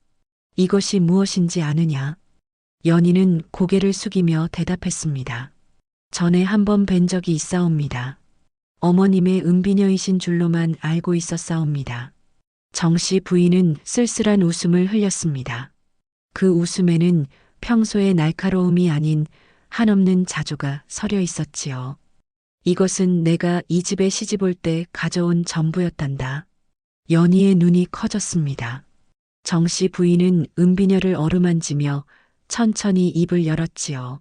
이것이 무엇인지 아느냐? 연희는 고개를 숙이며 대답했습니다. 전에 한 번 뵌 적이 있사옵니다. 어머님의 은비녀이신 줄로만 알고 있었사옵니다. 정씨 부인은 쓸쓸한 웃음을 흘렸습니다. 그 웃음에는 평소의 날카로움이 아닌 한없는 자조가 서려 있었지요. 이것은 내가 이 집에 시집 올 때 가져온 전부였단다. 연희의 눈이 커졌습니다. 정씨 부인은 은비녀를 어루만지며 천천히 입을 열었지요.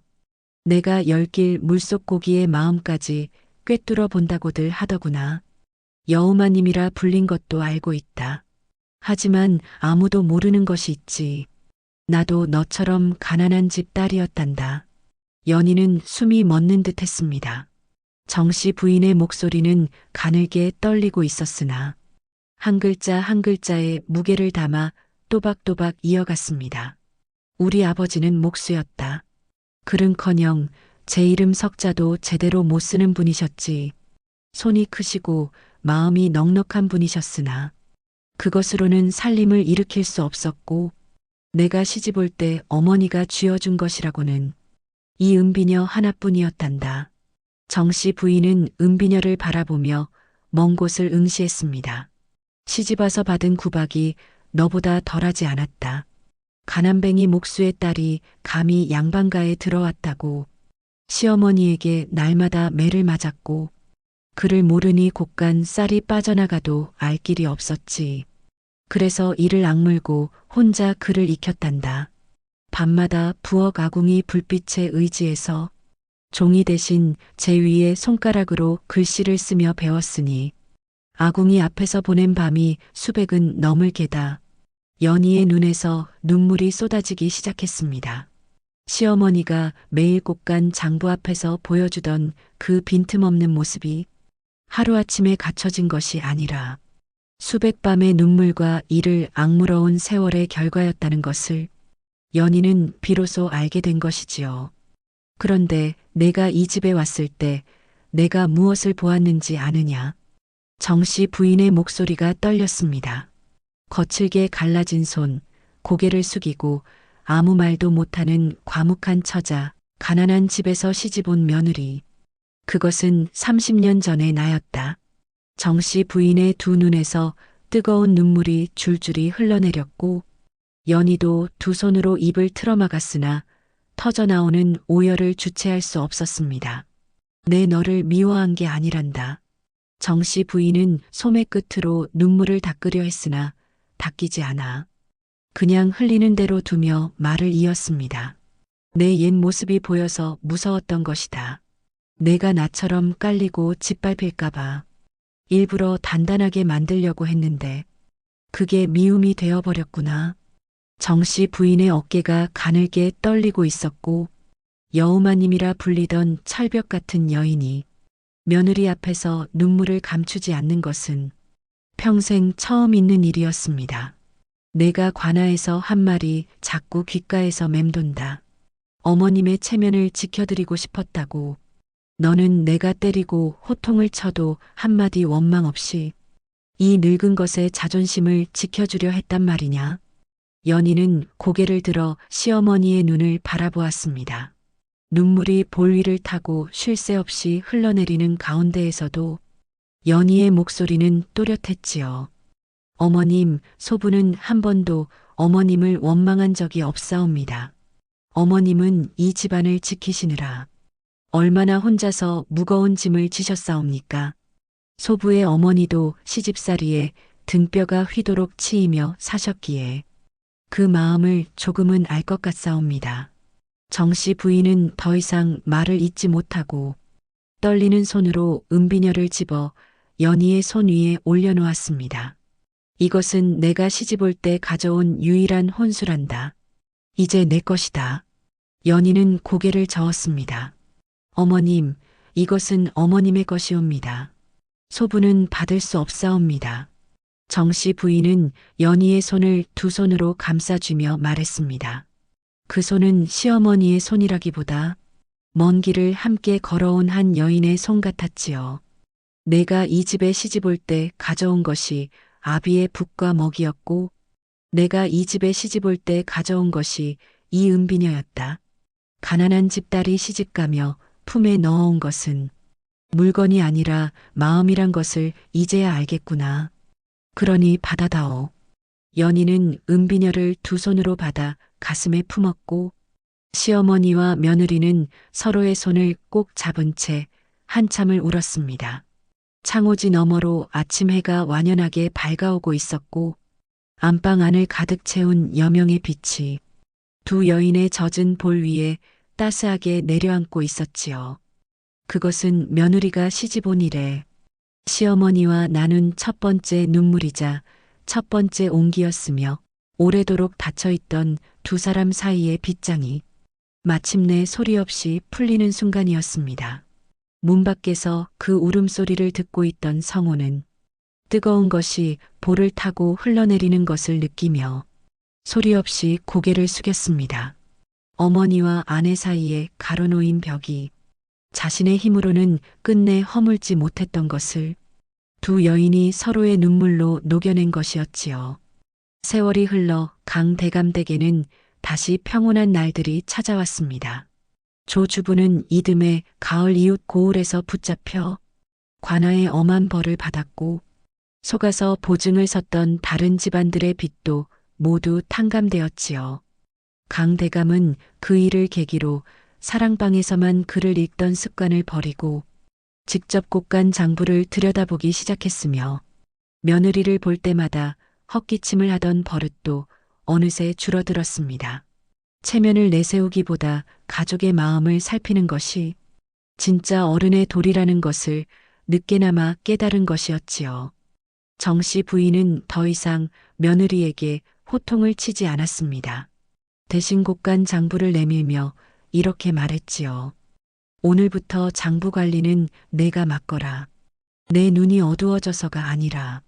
내가 열길 물속 고기의 마음까지 꿰뚫어 본다고들 하더구나. 여우마님이라 불린 것도 알고 있다. 하지만 아무도 모르는 것이 있지. 나도 너처럼 가난한 집 딸이었단다. 연희는 숨이 멎는 듯 했습니다. 정씨 부인의 목소리는 가늘게 떨리고 있었으나 한 글자 한 글자에 무게를 담아 또박또박 이어갔습니다. 우리 아버지는 목수였다. 글은커녕 제 이름 석자도 제대로 못 쓰는 분이셨지. 손이 크시고 마음이 넉넉한 분이셨으나 그것으로는 살림을 일으킬 수 없었고 내가 시집 올 때 어머니가 쥐어준 것이라고는 이 은비녀 하나뿐이었단다. 정씨 부인은 은비녀를 바라보며 먼 곳을 응시했습니다. 시집 와서 받은 구박이 너보다 덜하지 않았다. 가난뱅이 목수의 딸이 감히 양반가에 들어왔다고 시어머니에게 날마다 매를 맞았고 그를 모르니 곶간 쌀이 빠져나가도 알 길이 없었지. 그래서 이를 악물고 혼자 그를 익혔단다. 밤마다 부엌 아궁이 불빛에 의지해서 종이 대신 제 위에 손가락으로 글씨를 쓰며 배웠으니 아궁이 앞에서 보낸 밤이 수백은 넘을 게다. 연희의 눈에서 눈물이 쏟아지기 시작했습니다. 시어머니가 매일 곶간 장부 앞에서 보여주던 그 빈틈없는 모습이 하루아침에 갖춰진 것이 아니라 수백 밤의 눈물과 이를 악물어온 세월의 결과였다는 것을 연희는 비로소 알게 된 것이지요. 그런데 내가 이 집에 왔을 때 내가 무엇을 보았는지 아느냐? 정씨 부인의 목소리가 떨렸습니다. 거칠게 갈라진 손, 고개를 숙이고 아무 말도 못하는 과묵한 처자, 가난한 집에서 시집온 며느리. 그것은 30년 전의 나였다. 정씨 부인의 두 눈에서 뜨거운 눈물이 줄줄이 흘러내렸고 연희도 두 손으로 입을 틀어막았으나 터져나오는 오열을 주체할 수 없었습니다. 내 너를 미워한 게 아니란다. 정씨 부인은 소매 끝으로 눈물을 닦으려 했으나 닦이지 않아. 그냥 흘리는 대로 두며 말을 이었습니다. 내 옛 모습이 보여서 무서웠던 것이다. 내가 나처럼 깔리고 짓밟힐까봐 일부러 단단하게 만들려고 했는데 그게 미움이 되어버렸구나. 정씨 부인의 어깨가 가늘게 떨리고 있었고 여우마님이라 불리던 철벽 같은 여인이 며느리 앞에서 눈물을 감추지 않는 것은 평생 처음 있는 일이었습니다. 내가 관아에서 한 말이 자꾸 귓가에서 맴돈다. 어머님의 체면을 지켜드리고 싶었다고. 너는 내가 때리고 호통을 쳐도 한마디 원망 없이 이 늙은 것의 자존심을 지켜주려 했단 말이냐. 연희는 고개를 들어 시어머니의 눈을 바라보았습니다. 눈물이 볼 위를 타고 쉴 새 없이 흘러내리는 가운데에서도 연희의 목소리는 또렷했지요. 어머님, 소부는 한 번도 어머님을 원망한 적이 없사옵니다. 어머님은 이 집안을 지키시느라 얼마나 혼자서 무거운 짐을 지셨사옵니까? 소부의 어머니도 시집살이에 등뼈가 휘도록 치이며 사셨기에 그 마음을 조금은 알 것 같사옵니다. 정씨 부인은 더 이상 말을 잇지 못하고 떨리는 손으로 은비녀를 집어 연희의 손 위에 올려놓았습니다. 이것은 내가 시집 올 때 가져온 유일한 혼수란다. 이제 내 것이다. 연희는 고개를 저었습니다. 어머님, 이것은 어머님의 것이옵니다. 소부는 받을 수 없사옵니다. 정씨 부인은 연희의 손을 두 손으로 감싸주며 말했습니다. 그 손은 시어머니의 손이라기보다 먼 길을 함께 걸어온 한 여인의 손 같았지요. 내가 이 집에 시집 올 때 가져온 것이 아비의 붓과 먹이었고 내가 이 집에 시집 올 때 가져온 것이 이 은비녀였다. 가난한 집딸이 시집가며 품에 넣어온 것은 물건이 아니라 마음이란 것을 이제야 알겠구나. 그러니 받아다오. 연희는 은비녀를 두 손으로 받아 가슴에 품었고 시어머니와 며느리는 서로의 손을 꼭 잡은 채 한참을 울었습니다. 창호지 너머로 아침 해가 완연하게 밝아오고 있었고 안방 안을 가득 채운 여명의 빛이 두 여인의 젖은 볼 위에 따스하게 내려앉고 있었지요. 그것은 며느리가 시집 온 이래 시어머니와 나눈 첫 번째 눈물이자 첫 번째 온기였으며 오래도록 닫혀있던 두 사람 사이의 빗장이 마침내 소리 없이 풀리는 순간이었습니다. 문 밖에서 그 울음소리를 듣고 있던 성호는 뜨거운 것이 볼을 타고 흘러내리는 것을 느끼며 소리 없이 고개를 숙였습니다. 어머니와 아내 사이에 가로놓인 벽이 자신의 힘으로는 끝내 허물지 못했던 것을 두 여인이 서로의 눈물로 녹여낸 것이었지요. 세월이 흘러 강대감댁에는 다시 평온한 날들이 찾아왔습니다. 조 주부는 이듬해 가을 이웃 고을에서 붙잡혀 관아의 엄한 벌을 받았고 속아서 보증을 섰던 다른 집안들의 빚도 모두 탕감되었지요. 강대감은 그 일을 계기로 사랑방에서만 글을 읽던 습관을 버리고 직접 곡간 장부를 들여다보기 시작했으며 며느리를 볼 때마다 헛기침을 하던 버릇도 어느새 줄어들었습니다. 체면을 내세우기보다 가족의 마음을 살피는 것이 진짜 어른의 도리라는 것을 늦게나마 깨달은 것이었지요. 정씨 부인은 더 이상 며느리에게 호통을 치지 않았습니다. 대신 곡간 장부를 내밀며 이렇게 말했지요. 오늘부터 장부 관리는 내가 맡거라. 내 눈이 어두워져서가 아니라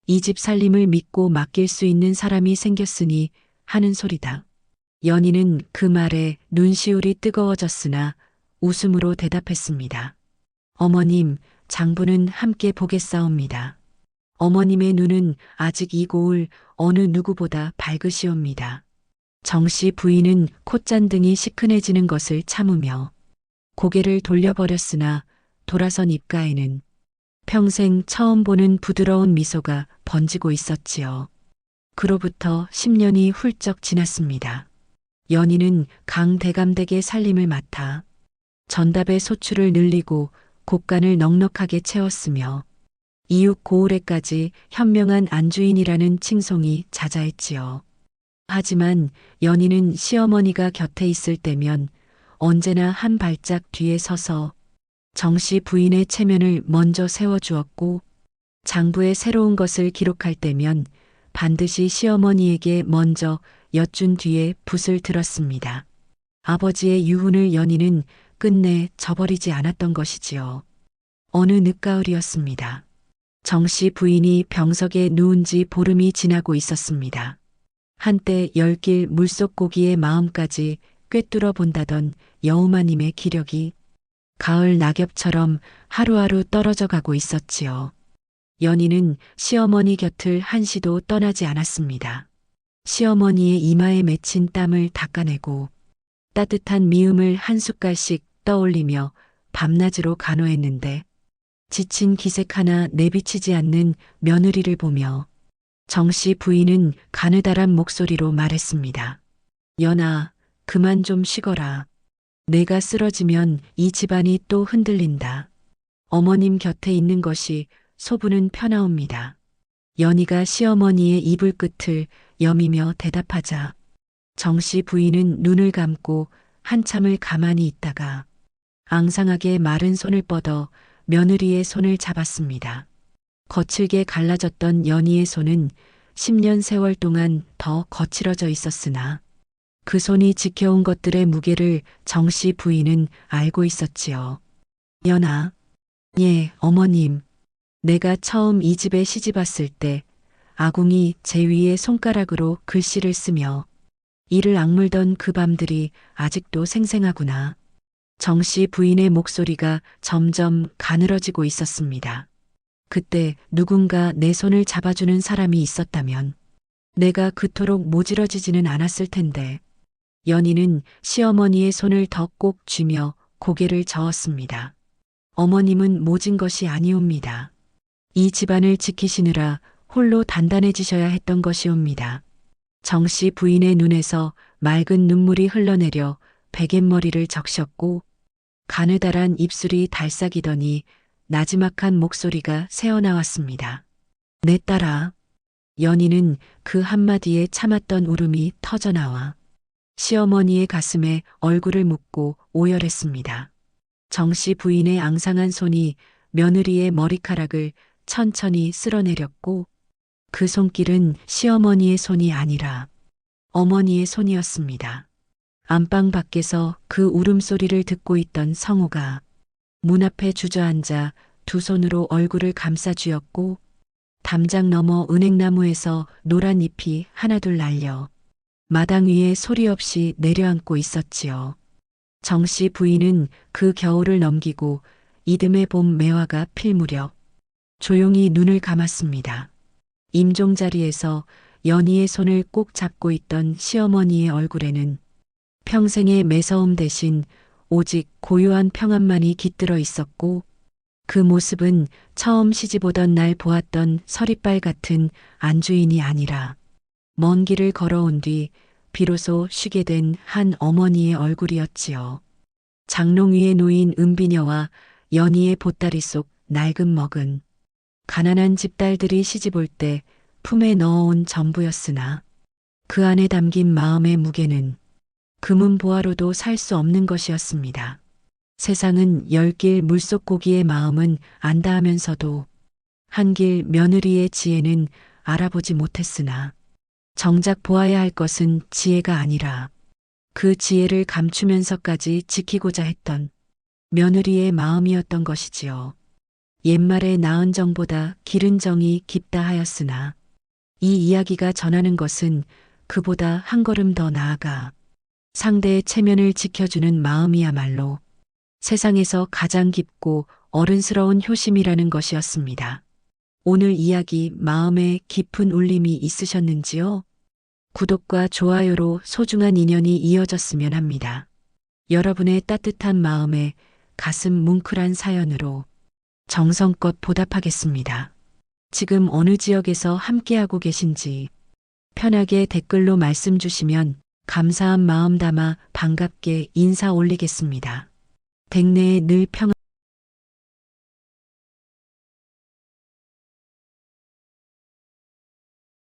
이 집 살림을 믿고 맡길 수 있는 사람이 생겼으니 하는 소리다. 연희는 그 말에 눈시울이 뜨거워졌으나 웃음으로 대답했습니다. 어머님, 장부는 함께 보겠사옵니다. 어머님의 눈은 아직 이 고을 어느 누구보다 밝으시옵니다. 정씨 부인은 콧잔등이 시큰해지는 것을 참으며 고개를 돌려버렸으나 돌아선 입가에는 평생 처음 보는 부드러운 미소가 번지고 있었지요. 그로부터 10년이 훌쩍 지났습니다. 연희는 강대감댁의 살림을 맡아 전답의 소출을 늘리고 곡간을 넉넉하게 채웠으며 이웃 고을에까지 현명한 안주인이라는 칭송이 자자했지요. 하지만 연희는 시어머니가 곁에 있을 때면 언제나 한 발짝 뒤에 서서 정씨 부인의 체면을 먼저 세워주었고 장부에 새로운 것을 기록할 때면 반드시 시어머니에게 먼저 엿준 뒤에 붓을 들었습니다. 아버지의 유훈을 연희는 끝내 저버리지 않았던 것이지요. 어느 늦가을이었습니다. 정씨 부인이 병석에 누운 지 보름이 지나고 있었습니다. 한때 열길 물속 고기의 마음까지 꿰뚫어 본다던 여우마님의 기력이 가을 낙엽처럼 하루하루 떨어져 가고 있었지요. 연희는 시어머니 곁을 한시도 떠나지 않았습니다. 시어머니의 이마에 맺힌 땀을 닦아내고 따뜻한 미음을 한 숟갈씩 떠올리며 밤낮으로 간호했는데 지친 기색 하나 내비치지 않는 며느리를 보며 정씨 부인은 가느다란 목소리로 말했습니다. 연아, 그만 좀 쉬거라. 내가 쓰러지면 이 집안이 또 흔들린다. 어머님 곁에 있는 것이 소부는 편하옵니다. 연희가 시어머니의 이불 끝을 여미며 대답하자 정씨 부인은 눈을 감고 한참을 가만히 있다가 앙상하게 마른 손을 뻗어 며느리의 손을 잡았습니다. 거칠게 갈라졌던 연희의 손은 10년 세월 동안 더 거칠어져 있었으나 그 손이 지켜온 것들의 무게를 정씨 부인은 알고 있었지요. 연아, 예, 어머님. 내가 처음 이 집에 시집 왔을 때 아궁이 제 위에 손가락으로 글씨를 쓰며 이를 악물던 그 밤들이 아직도 생생하구나. 정씨 부인의 목소리가 점점 가늘어지고 있었습니다. 그때 누군가 내 손을 잡아주는 사람이 있었다면 내가 그토록 모질어지지는 않았을 텐데. 연희는 시어머니의 손을 더 꼭 쥐며 고개를 저었습니다. 어머님은 모진 것이 아니옵니다. 이 집안을 지키시느라 홀로 단단해지셔야 했던 것이옵니다. 정씨 부인의 눈에서 맑은 눈물이 흘러내려 베갯머리를 적셨고 가느다란 입술이 달싹이더니 나지막한 목소리가 새어나왔습니다. 내 딸아. 연희는 그 한마디에 참았던 울음이 터져나와 시어머니의 가슴에 얼굴을 묻고 오열했습니다. 정씨 부인의 앙상한 손이 며느리의 머리카락을 천천히 쓸어내렸고 그 손길은 시어머니의 손이 아니라 어머니의 손이었습니다. 안방 밖에서 그 울음소리를 듣고 있던 성우가 문 앞에 주저앉아 두 손으로 얼굴을 감싸 쥐었고 담장 너머 은행나무에서 노란 잎이 하나둘 날려 마당 위에 소리 없이 내려앉고 있었지요. 정씨 부인은 그 겨울을 넘기고 이듬해 봄 매화가 필 무렵 조용히 눈을 감았습니다. 임종 자리에서 연희의 손을 꼭 잡고 있던 시어머니의 얼굴에는 평생의 매서움 대신 오직 고요한 평안만이 깃들어 있었고 그 모습은 처음 시집오던 날 보았던 서리빨 같은 안주인이 아니라 먼 길을 걸어온 뒤 비로소 쉬게 된 한 어머니의 얼굴이었지요. 장롱 위에 놓인 은비녀와 연희의 보따리 속 낡은 먹은 가난한 집딸들이 시집올 때 품에 넣어온 전부였으나 그 안에 담긴 마음의 무게는 금은 보화로도 살 수 없는 것이었습니다. 세상은 열길 물속 고기의 마음은 안다 하면서도 한길 며느리의 지혜는 알아보지 못했으나 정작 보아야 할 것은 지혜가 아니라 그 지혜를 감추면서까지 지키고자 했던 며느리의 마음이었던 것이지요. 옛말에 나은 정보다 기른 정이 깊다 하였으나 이 이야기가 전하는 것은 그보다 한 걸음 더 나아가 상대의 체면을 지켜주는 마음이야말로 세상에서 가장 깊고 어른스러운 효심이라는 것이었습니다. 오늘 이야기 마음에 깊은 울림이 있으셨는지요? 구독과 좋아요로 소중한 인연이 이어졌으면 합니다. 여러분의 따뜻한 마음에 가슴 뭉클한 사연으로 정성껏 보답하겠습니다. 지금 어느 지역에서 함께하고 계신지 편하게 댓글로 말씀 주시면 감사한 마음 담아 반갑게 인사 올리겠습니다. 댁내에 늘 평안